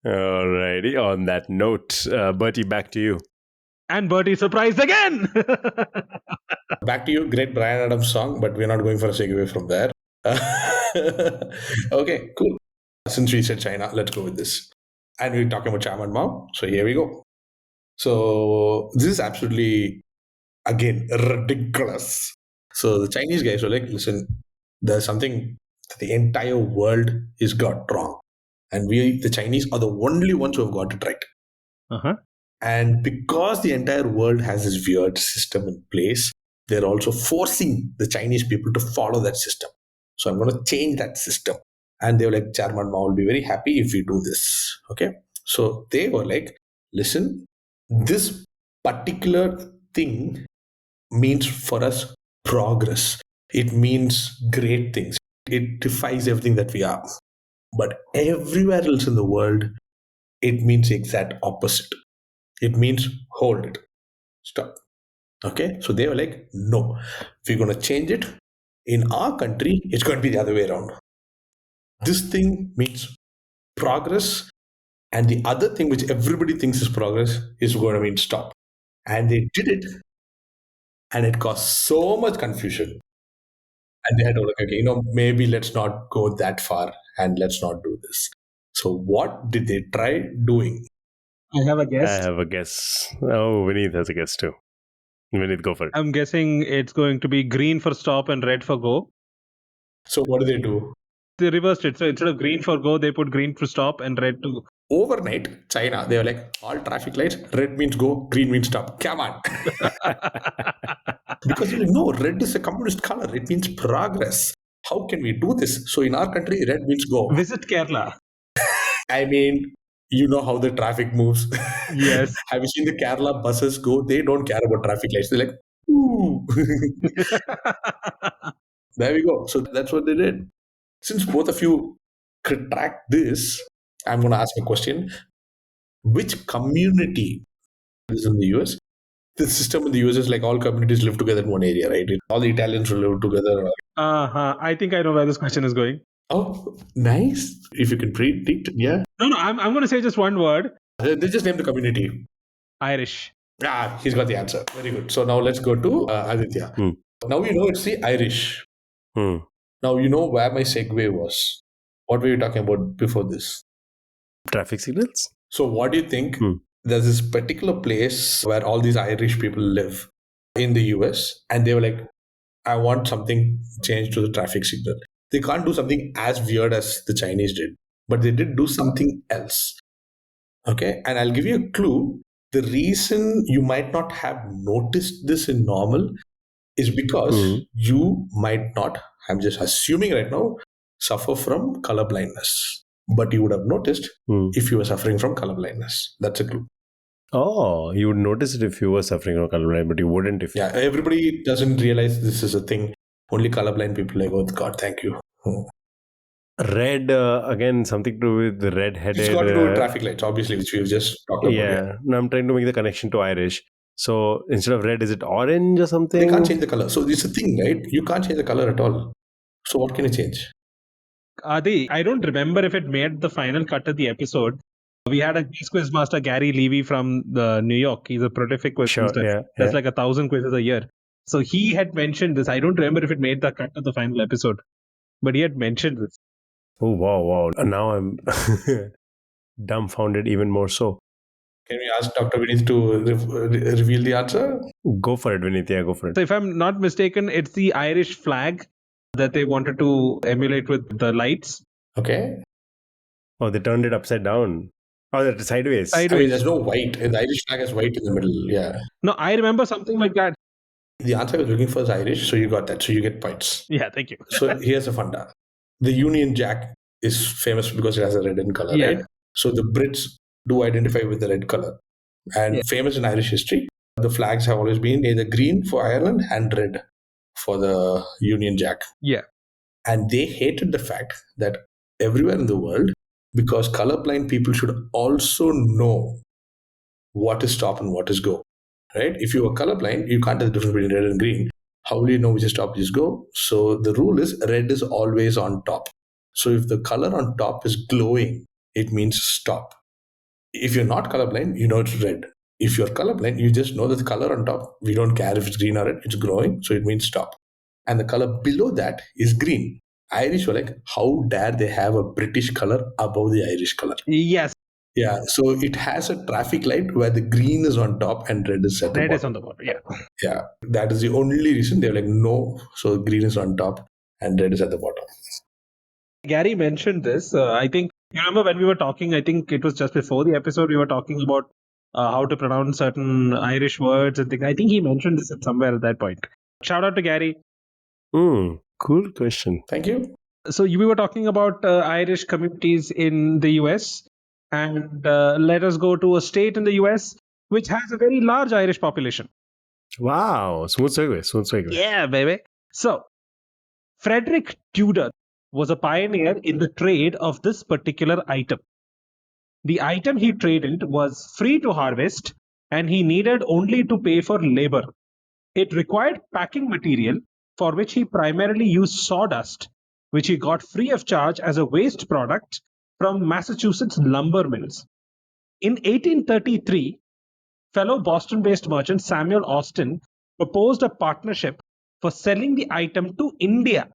Alrighty. On that note, Bertie, back to you. And Bertie surprised again. Back to you. Great Brian Adams song, but we're not going for a segue from there. Okay, cool. Since we said China, let's go with this. And we're talking about Chairman Mao. So here we go. So this is absolutely, again, ridiculous. So the Chinese guys were like, listen, there's something that the entire world is got wrong. And we, the Chinese, are the only ones who have got it right. Uh-huh. And because the entire world has this weird system in place, they're also forcing the Chinese people to follow that system. So I'm going to change that system. And they were like, Chairman Mao will be very happy if we do this. Okay. So they were like, listen, this particular thing means for us progress. It means great things. It defies everything that we are. But everywhere else in the world, it means the exact opposite. It means hold it. Stop. Okay. So they were like, no, if we're going to change it in our country, it's going to be the other way around. This thing means progress. And the other thing which everybody thinks is progress is going to mean stop. And they did it. And it caused so much confusion. And they had to like, okay, maybe let's not go that far and let's not do this. So what did they try doing? I have a guess. I have a guess. Oh, Vineet has a guess too. Vineet, go for it. I'm guessing it's going to be green for stop and red for go. So what do they do? They reversed it. So instead of green for go, they put green for stop and red to go. Overnight, China, they were like, all traffic lights, red means go, green means stop. Come on. Because you're like, no, red is a communist color. It means progress. How can we do this? So in our country, red means go. Visit Kerala. I mean, you know how the traffic moves. Yes. Have you seen the Kerala buses go? They don't care about traffic lights. They're like, ooh. There we go. So that's what they did. Since both of you could track this, I'm going to ask a question. Which community is in the US? The system in the US is like all communities live together in one area, right? All the Italians will live together. I think I know where this question is going. Oh, nice. If you can predict, yeah. No, I'm going to say just one word. They just named the community. Irish. Ah, he's got the answer. Very good. So now let's go to Aditya. Now you know it's the Irish. Now you know where my segue was. What were you talking about before this? Traffic signals? So what do you think? There's this particular place where all these Irish people live in the US, and they were like, I want something changed to the traffic signal. They can't do something as weird as the Chinese did, but they did do something else. Okay, and I'll give you a clue. The reason you might not have noticed this in normal is because you might not, I'm just assuming right now, suffer from color blindness. But you would have noticed if you were suffering from color blindness. That's a clue. Oh, you would notice it if you were suffering from colorblind, but you wouldn't if... Yeah, everybody doesn't realize this is a thing. Only colorblind people like, oh God, thank you. Red, again, something to do with the red-headed... It's got to do with traffic lights, obviously, which we've just talked about. Yeah, no, I'm trying to make the connection to Irish. So instead of red, is it orange or something? They can't change the color. So it's a thing, right? You can't change the color at all. So what can you change? Adi, I don't remember if it made the final cut of the episode, We had a quiz master, Gary Levy from New York. He's a prolific quiz Sure, master. yeah, That's yeah. like 1,000 quizzes a year. So he had mentioned this. I don't remember if it made the cut of the final episode, but he had mentioned this. Oh, wow. Now I'm dumbfounded even more so. Can we ask Dr. Vinith to reveal the answer? Go for it, Vinith. Yeah, go for it. So if I'm not mistaken, it's the Irish flag that they wanted to emulate with the lights. Okay. Oh, they turned it upside down. Oh, that's sideways. I mean, there's no white. The Irish flag has white in the middle. Yeah. No, I remember something like that. The answer I was looking for is Irish, so you got that. So you get points. Yeah, thank you. So here's a funda. The Union Jack is famous because it has a red in color, Yeah. right? So the Brits do identify with the red color. And Yeah. famous in Irish history, the flags have always been either green for Ireland and red for the Union Jack. Yeah. And they hated the fact that everywhere in the world, because colorblind people should also know what is stop and what is go, right? If you are colorblind, you can't tell the difference between red and green. How will you know which is stop, which is go? So the rule is red is always on top. So if the color on top is glowing, it means stop. If you're not colorblind, you know it's red. If you're colorblind, you just know that the color on top, we don't care if it's green or red, it's glowing, so it means stop. And the color below that is green. Irish were like, how dare they have a British color above the Irish color? Yes. Yeah, so it has a traffic light where the green is on top and red is at the Red bottom. is on the bottom. Yeah. Yeah, that is the only reason they're like, no, so green is on top and red is at the bottom. Gary mentioned this. I think you remember when we were talking, I think it was just before the episode, we were talking about how to pronounce certain Irish words and things. I think he mentioned this somewhere at that point. Shout out to Gary. Cool question. Thank you. So we were talking about Irish communities in the US, and let us go to a state in the US which has a very large Irish population. Wow. Smooth segue. Yeah, baby. So, Frederick Tudor was a pioneer in the trade of this particular item. The item he traded was free to harvest, and he needed only to pay for labor. It required packing material, for which he primarily used sawdust, which he got free of charge as a waste product from Massachusetts lumber mills. In 1833, fellow Boston-based merchant Samuel Austin proposed a partnership for selling the item to India,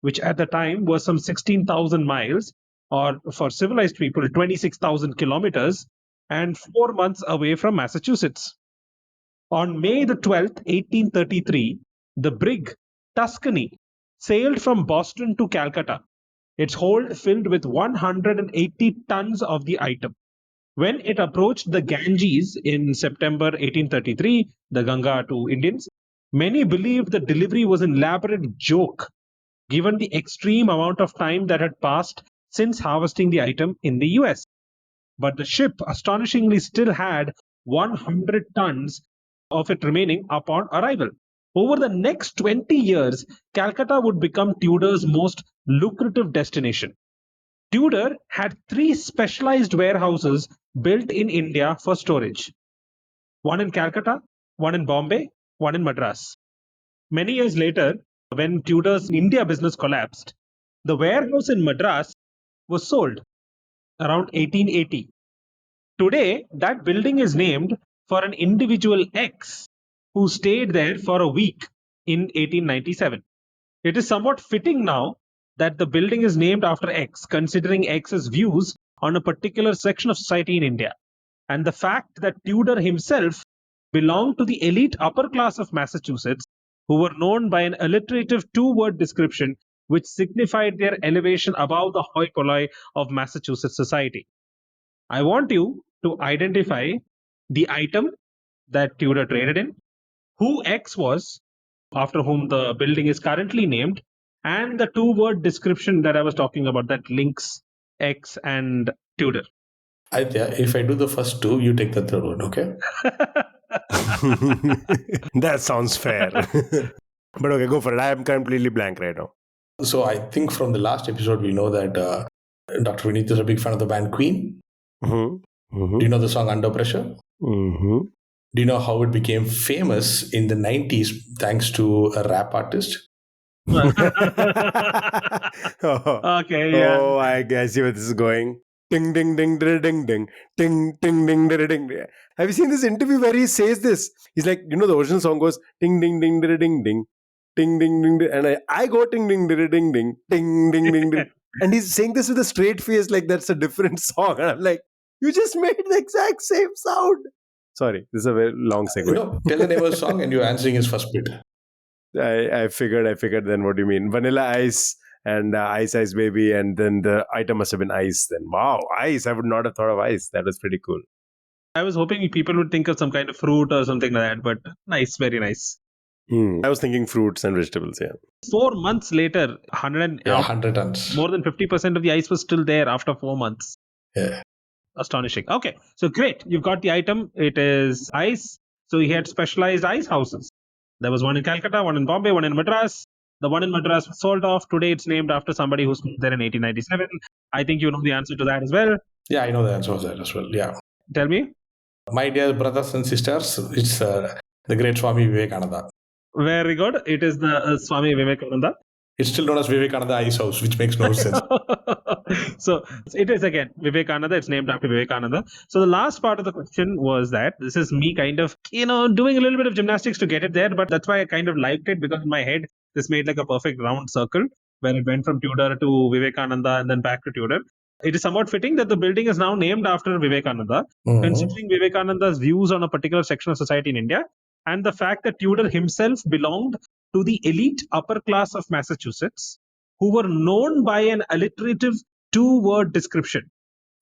which at the time was some 16,000 miles, or for civilized people, 26,000 kilometers, and 4 months away from Massachusetts. On May the 12th, 1833, the brig Tuscany sailed from Boston to Calcutta, its hold filled with 180 tons of the item. When it approached the Ganges in September 1833, the Ganga to Indians, many believed the delivery was an elaborate joke, given the extreme amount of time that had passed since harvesting the item in the US. But the ship astonishingly still had 100 tons of it remaining upon arrival. Over the next 20 years, Calcutta would become Tudor's most lucrative destination. Tudor had 3 specialized warehouses built in India for storage. One in Calcutta, one in Bombay, one in Madras. Many years later, when Tudor's India business collapsed, the warehouse in Madras was sold around 1880. Today, that building is named for an individual X who stayed there for a week in 1897. It is somewhat fitting now that the building is named after X, considering X's views on a particular section of society in India, and the fact that Tudor himself belonged to the elite upper class of Massachusetts, who were known by an alliterative 2-word description which signified their elevation above the hoi polloi of Massachusetts society. I want you to identify the item that Tudor traded in, who X was, after whom the building is currently named, and the 2-word description that I was talking about that links X and Tudor. If I do the first two, you take the third one, okay? That sounds fair. But okay, go for it. I am completely blank right now. So I think from the last episode, we know that Dr. Vinith is a big fan of the band Queen. Mm-hmm. Mm-hmm. Do you know the song Under Pressure? Mm-hmm. Do you know how it became famous in the 90s thanks to a rap artist? Oh, Okay, yeah. I see where this is going. ding, ding, ding, ding, ding, ding, ding, ding, ding, ding, ding. Have you seen this interview where he says this? He's like, the original song goes ding, ding, ding, ding, ding, ding, ding, ding, ding, and I go ding, ding, ding, ding, ding, ding, ding, ding, ding. And he's saying this with a straight face like that's a different song. And I'm like, you just made the exact same sound. Sorry, this is a very long segue. Tell the name of the song and you're answering his first bit. I figured then what do you mean? Vanilla Ice and Ice Ice Baby, and then the item must have been ice then. Wow, ice. I would not have thought of ice. That was pretty cool. I was hoping people would think of some kind of fruit or something like that, but nice, very nice. I was thinking fruits and vegetables, yeah. 4 months later, 100 tons. More than 50% of the ice was still there after 4 months. Yeah. Astonishing. Okay, so great. You've got the item. It is ice. So he had specialized ice houses. There was one in Calcutta, one in Bombay, one in Madras. The one in Madras was sold off. Today it's named after somebody who lived there in 1897. I think you know the answer to that as well. Yeah, I know the answer to that as well. Yeah. Tell me. My dear brothers and sisters, it's the great Swami Vivekananda. Very good. It is the Swami Vivekananda. It's still known as Vivekananda Ice House, which makes no sense. So it is again Vivekananda. It's named after Vivekananda. So the last part of the question was that this is me kind of, doing a little bit of gymnastics to get it there, but that's why I kind of liked it, because in my head, this made like a perfect round circle where it went from Tudor to Vivekananda and then back to Tudor. It is somewhat fitting that the building is now named after Vivekananda, considering Vivekananda's views on a particular section of society in India, and the fact that Tudor himself belonged to the elite upper class of Massachusetts, who were known by an alliterative 2-word description,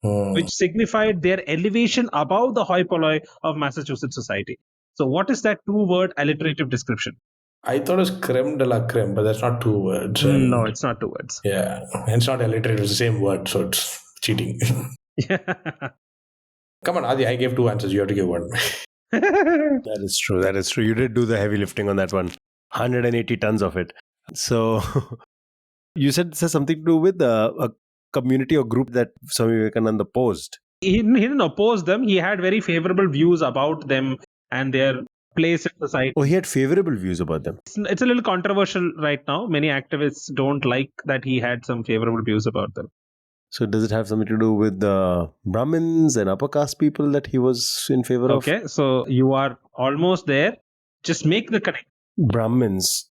which signified their elevation above the hoi polloi of Massachusetts society. So what is that 2-word alliterative description? I thought it was creme de la creme, but that's not 2 words. No, it's not 2 words. Yeah, and it's not alliterative, it's the same word, so it's cheating. Yeah. Come on, Adi, I gave 2 answers, you have to give 1. That is true. You did do the heavy lifting on that one. 180 tons of it. So you said this has something to do with a community or group that Swami Vivekananda posed. He didn't oppose them. He had very favorable views about them and their place in society. Oh, he had favorable views about them. It's a little controversial right now. Many activists don't like that he had some favorable views about them. So does it have something to do with the Brahmins and upper caste people that he was in favor of? Okay, so you are almost there. Just make the connect. Brahmins.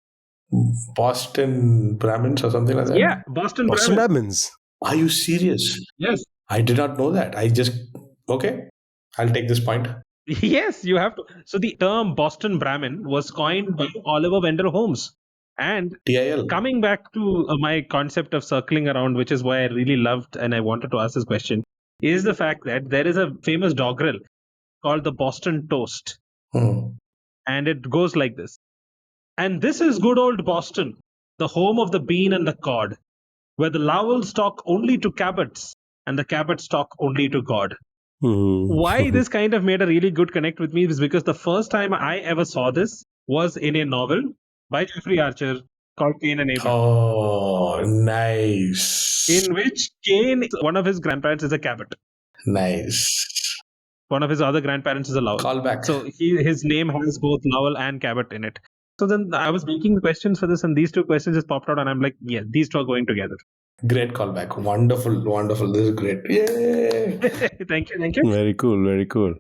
Boston Brahmins or something like that? Yeah, Boston Brahmins. Are you serious? Yes. I did not know that. Okay, I'll take this point. Yes, you have to. So the term Boston Brahmin was coined by Oliver Wendell Holmes. And TIL. Coming back to my concept of circling around, which is why I really loved and I wanted to ask this question, is the fact that there is a famous doggerel called the Boston Toast. And it goes like this. And this is good old Boston, the home of the bean and the cod, where the Lowells talk only to Cabots and the Cabots talk only to God. Why this kind of made a really good connect with me is because the first time I ever saw this was in a novel by Jeffrey Archer called Cain and Abel. Oh, nice. In which Cain, one of his grandparents is a Cabot. Nice. One of his other grandparents is a Lowell. Callback. So his name has both Lowell and Cabot in it. So then I was making the questions for this and these 2 questions just popped out and I'm like, yeah, these 2 are going together. Great callback. Wonderful. This is great. Yay! Thank you. Very cool.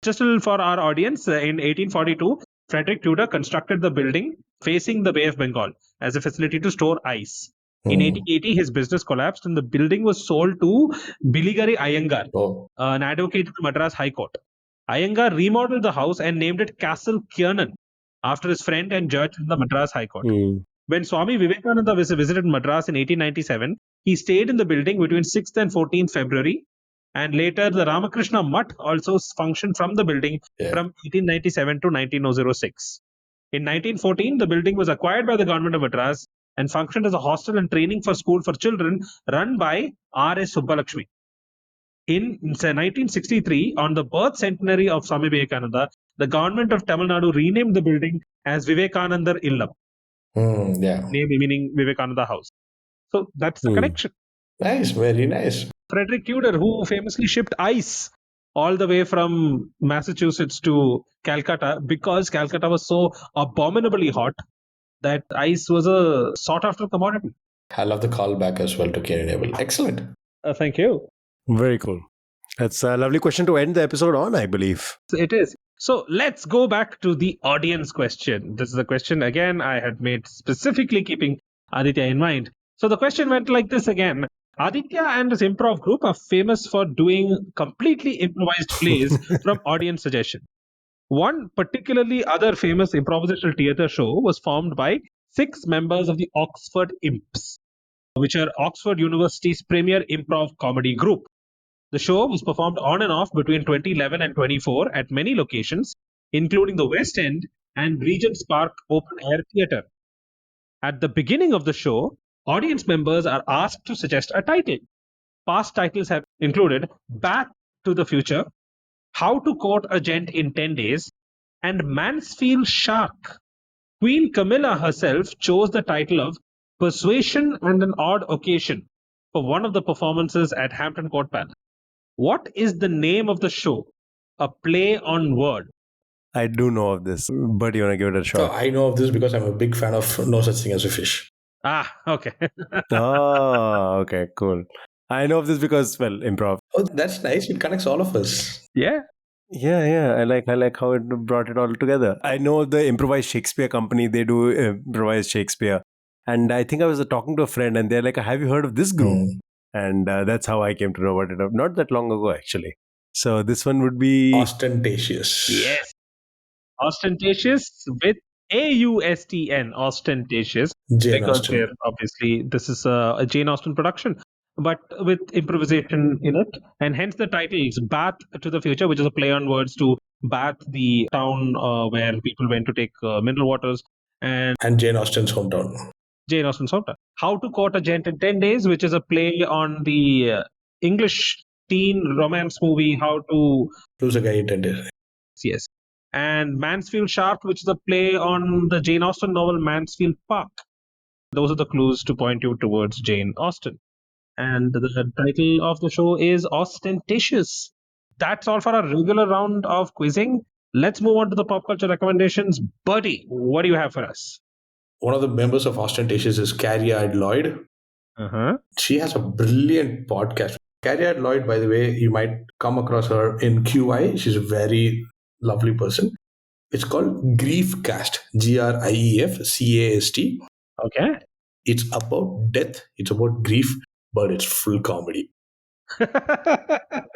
Just a little for our audience, in 1842, Frederick Tudor constructed the building facing the Bay of Bengal as a facility to store ice. In 1880, his business collapsed and the building was sold to Biligari Iyengar, an advocate of the Madras High Court. Iyengar remodeled the house and named it Castle Kiernan after his friend and judge in the Madras High Court. When Swami Vivekananda visited Madras in 1897, he stayed in the building between 6th and 14th February. And later, the Ramakrishna Mutt also functioned from the building from 1897 to 1906. In 1914, the building was acquired by the government of Madras and functioned as a hostel and training for school for children run by R.S. Subbalakshmi. In 1963, on the birth centenary of Swami Vivekananda, the government of Tamil Nadu renamed the building as Vivekananda Illam. Name meaning Vivekananda House. So that's the connection. Nice, very nice. Frederick Tudor, who famously shipped ice all the way from Massachusetts to Calcutta because Calcutta was so abominably hot that ice was a sought after commodity. I love the callback as well to Cain and Abel. Excellent. Thank you. Very cool. That's a lovely question to end the episode on, I believe. It is. So let's go back to the audience question. This is a question again I had made specifically keeping Aditya in mind. So the question went like this again. Aditya and his improv group are famous for doing completely improvised plays from audience suggestion. One particularly other famous improvisational theatre show was formed by 6 members of the Oxford Imps, which are Oxford University's premier improv comedy group. The show was performed on and off between 2011 and 24 at many locations, including the West End and Regent's Park Open Air Theatre. At the beginning of the show, audience members are asked to suggest a title. Past titles have included Back to the Future, How to Court a Gent in 10 Days, and Mansfield Shark. Queen Camilla herself chose the title of Persuasion and an Odd Occasion for one of the performances at Hampton Court Palace. What is the name of the show? A play on word. I do know of this, but you want to give it a So shot? I know of this because I'm a big fan of No Such Thing as a Fish. Ah, okay. Oh, okay, cool. I know of this because, well, improv. Oh, that's nice. It connects all of us. Yeah. Yeah. I like how it brought it all together. I know of the improvised Shakespeare company. They do improvised Shakespeare, and I think I was talking to a friend, and they're like, "Have you heard of this group?" Mm. And that's how I came to know about it. Not that long ago, actually. So this one would be Ostentatious. Yes. Ostentatious with AUSTN, ostentatious, Jane because Austen. they're obviously this is a Jane Austen production, but with improvisation in it, and hence the title is Bath to the Future, which is a play on words to Bath, the town where people went to take mineral waters, and And Jane Austen's hometown. Jane Austen's hometown. How to Court a Gent in 10 Days, which is a play on the English teen romance movie How to Lose a guy intended. Yes. And Mansfield Shark, which is a play on the Jane Austen novel Mansfield Park. Those are the clues to point you towards Jane Austen. And the title of the show is Ostentatious. That's all for our regular round of quizzing. Let's move on to the pop culture recommendations. Bertie, what do you have for us? One of the members of Ostentatious is Carrie Lloyd. Uh-huh. She has a brilliant podcast. Carrie Lloyd, by the way, you might come across her in QI. She's a very lovely person. It's called Griefcast, GRIEFCAST. Okay. It's about death, it's about grief, but it's full comedy.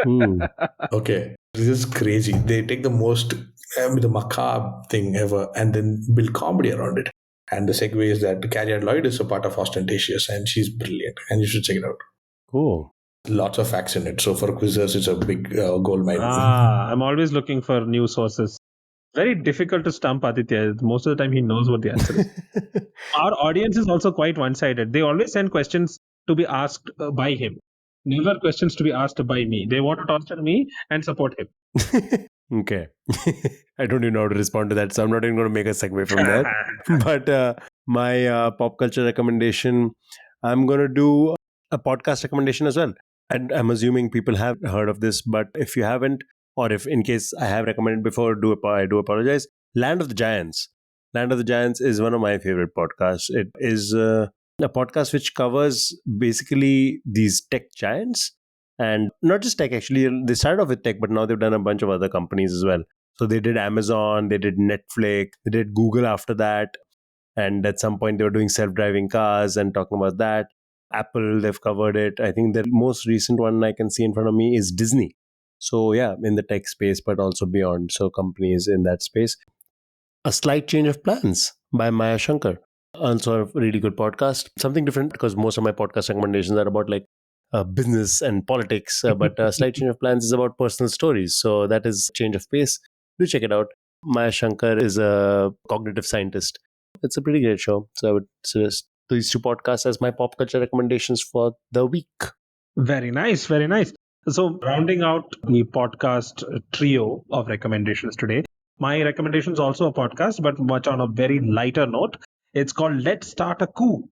Okay, this is crazy. They take the most, the macabre thing ever and then build comedy around it. And the segue is that Carrie Lloyd is a part of Ostentatious and she's brilliant and you should check it out. cool. Lots of facts in it. So for quizzers, it's a big gold mine. I'm always looking for news sources. Very difficult to stump Aditya. Most of the time, he knows what the answer is. Our audience is also quite one-sided. They always send questions to be asked by him, never questions to be asked by me. They want to torture me and support him. Okay. I don't even know how to respond to that, so I'm not even going to make a segue from there. But my pop culture recommendation, I'm going to do a podcast recommendation as well. And I'm assuming people have heard of this, but if you haven't, or if in case I have recommended before, I do apologize. Land of the Giants. Land of the Giants is one of my favorite podcasts. It is a podcast which covers basically these tech giants. And not just tech, actually. They started off with tech, but now they've done a bunch of other companies as well. So they did Amazon, they did Netflix, they did Google after that. And at some point, they were doing self-driving cars and talking about that. Apple, they've covered it. I think the most recent one I can see in front of me is Disney. So yeah, in the tech space, but also beyond. So companies in that space. A Slight Change of Plans by Maya Shankar. Also a really good podcast. Something different because most of my podcast recommendations are about like business and politics. But Slight Change of Plans is about personal stories. So that is change of pace. Do check it out. Maya Shankar is a cognitive scientist. It's a pretty great show. So I would suggest these 2 podcasts as my pop culture recommendations for the week. Very nice, very nice. So, rounding out the podcast trio of recommendations today, my recommendation is also a podcast, but much on a very lighter note. It's called Let's Start a Coup.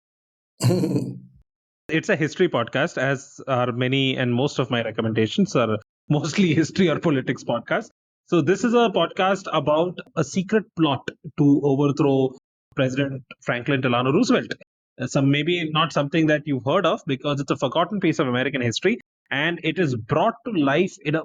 It's a history podcast, as are many and most of my recommendations are mostly history or politics podcasts. So, this is a podcast about a secret plot to overthrow President Franklin Delano Roosevelt. Maybe not something that you've heard of because it's a forgotten piece of American history. and it is brought to life in a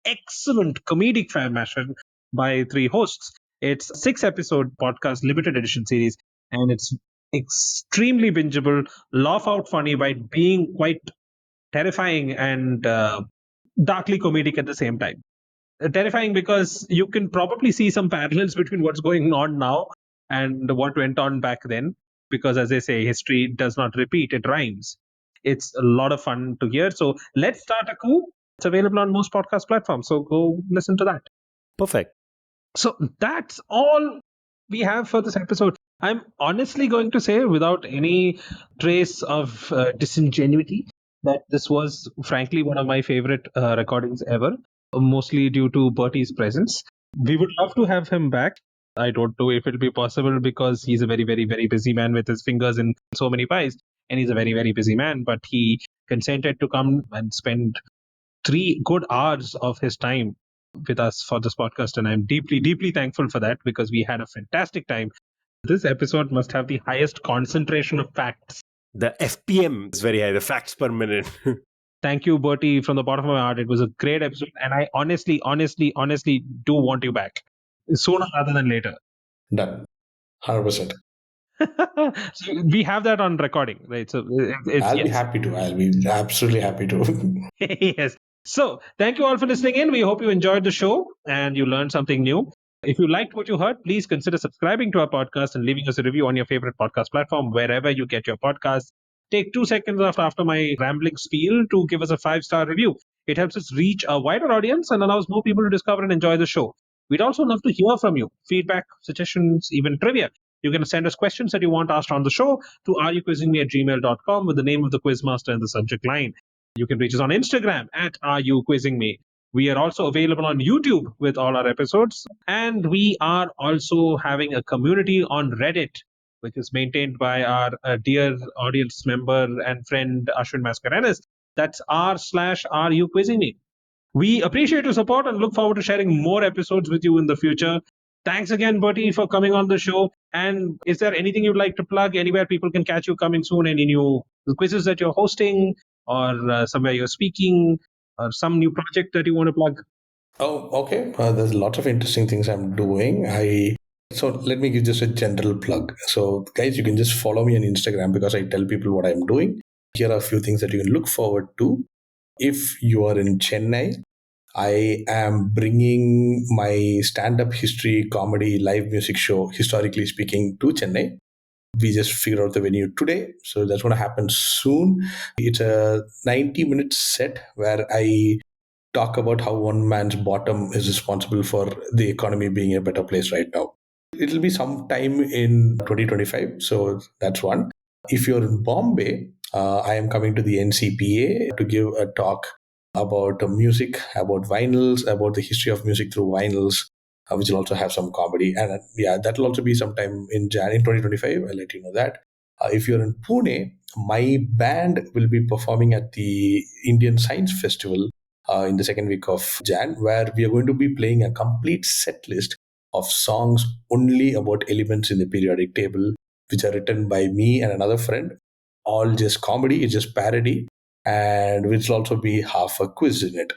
excellent comedic fashion by three hosts. It's a 6 episode podcast limited edition series, and it's extremely bingeable, laugh out funny by being quite terrifying and darkly comedic at the same time. Terrifying because you can probably see some parallels between what's going on now and what went on back then. Because, as they say, history does not repeat, it rhymes. It's a lot of fun to hear. So, let's start a coup. It's available on most podcast platforms. So, go listen to that. Perfect. So, that's all we have for this episode. I'm honestly going to say, without any trace of disingenuity, that this was frankly one of my favorite recordings ever, mostly due to Bertie's presence. We would love to have him back. I don't know if it'll be possible because he's a very, very, very busy man with his fingers in so many pies, and he's a very, very busy man. But he consented to come and spend 3 good hours of his time with us for this podcast, and I'm deeply, deeply thankful for that because we had a fantastic time. This episode must have the highest concentration of facts. The FPM is very high, the facts per minute. Thank you, Bertie, from the bottom of my heart. It was a great episode, and I honestly, honestly, honestly do want you back sooner rather than later. Done. 100%. So we have that on recording, right? So I'll be happy to. I'll be absolutely happy to. Yes. So, thank you all for listening in. We hope you enjoyed the show and you learned something new. If you liked what you heard, please consider subscribing to our podcast and leaving us a review on your favorite podcast platform, wherever you get your podcasts. Take 2 seconds after my rambling spiel to give us a 5-star review. It helps us reach a wider audience and allows more people to discover and enjoy the show. We'd also love to hear from you. Feedback, suggestions, even trivia. You can send us questions that you want asked on the show to areyouquizzingme@gmail.com with the name of the quizmaster in the subject line. You can reach us on Instagram at areyouquizzingme. We are also available on YouTube with all our episodes. And we are also having a community on Reddit, which is maintained by our dear audience member and friend Ashwin Mascarenas. That's r/areyouquizzingme. We appreciate your support and look forward to sharing more episodes with you in the future. Thanks again, Bertie, for coming on the show. And is there anything you'd like to plug? Anywhere people can catch you coming soon? Any new quizzes that you're hosting, or somewhere you're speaking, or some new project that you want to plug? Oh, okay. There's lots of interesting things I'm doing. So let me give just a general plug. So guys, you can just follow me on Instagram because I tell people what I'm doing. Here are a few things that you can look forward to. If you are in Chennai, I am bringing my stand-up history comedy live music show, Historically Speaking, to Chennai. We just figured out the venue today, so that's going to happen soon. It's a 90-minute set where I talk about how one man's bottom is responsible for the economy being a better place right now. It'll be sometime in 2025, so that's one. If you're in Bombay, I am coming to the NCPA to give a talk about music, about vinyls, about the history of music through vinyls, which will also have some comedy. And that will also be sometime in Jan in 2025. I'll let you know that. If you're in Pune, my band will be performing at the Indian Science Festival in the second week of Jan, where we are going to be playing a complete set list of songs only about elements in the periodic table, which are written by me and another friend. All just comedy, it's just parody, and which will also be half a quiz in it.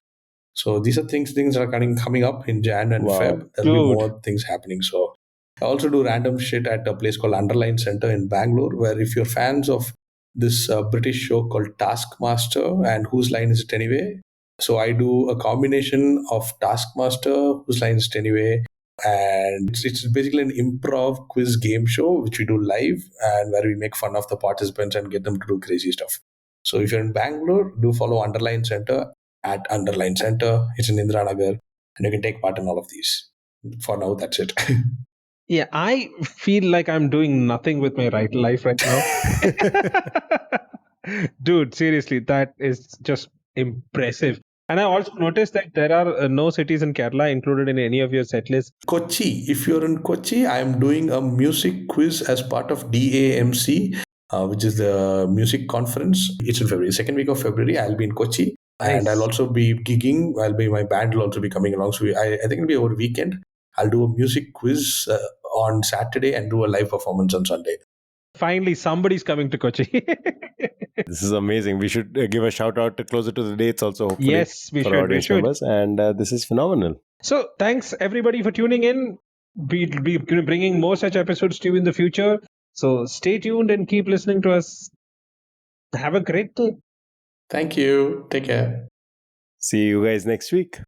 So these are things that are coming up in Jan and Feb. There'll be more things happening. So I also do random shit at a place called Underline Center in Bangalore, where if you're fans of this British show called Taskmaster and Whose Line Is It Anyway? So I do a combination of Taskmaster, Whose Line Is It Anyway? And it's basically an improv quiz game show, which we do live and where we make fun of the participants and get them to do crazy stuff. So if you're in Bangalore, do follow Underline Center at Underline Center. It's in Indiranagar, and you can take part in all of these. For now, that's it. Yeah, I feel like I'm doing nothing with my life right now. Dude, seriously, that is just impressive. And I also noticed that there are no cities in Kerala included in any of your set lists. Kochi. If you're in Kochi, I am doing a music quiz as part of DAMC, which is the music conference. It's in February, second week of February. I'll be in Kochi. Nice. And I'll also be gigging. My band will also be coming along. So I think it'll be over weekend. I'll do a music quiz on Saturday and do a live performance on Sunday. Finally, somebody's coming to Kochi. This is amazing. We should give a shout out to closer to the dates also, hopefully, Yes, we for should. We audience should. members. And this is phenomenal. So, thanks everybody for tuning in. We'll be bringing more such episodes to you in the future. So, stay tuned and keep listening to us. Have a great day. Thank you. Take care. See you guys next week.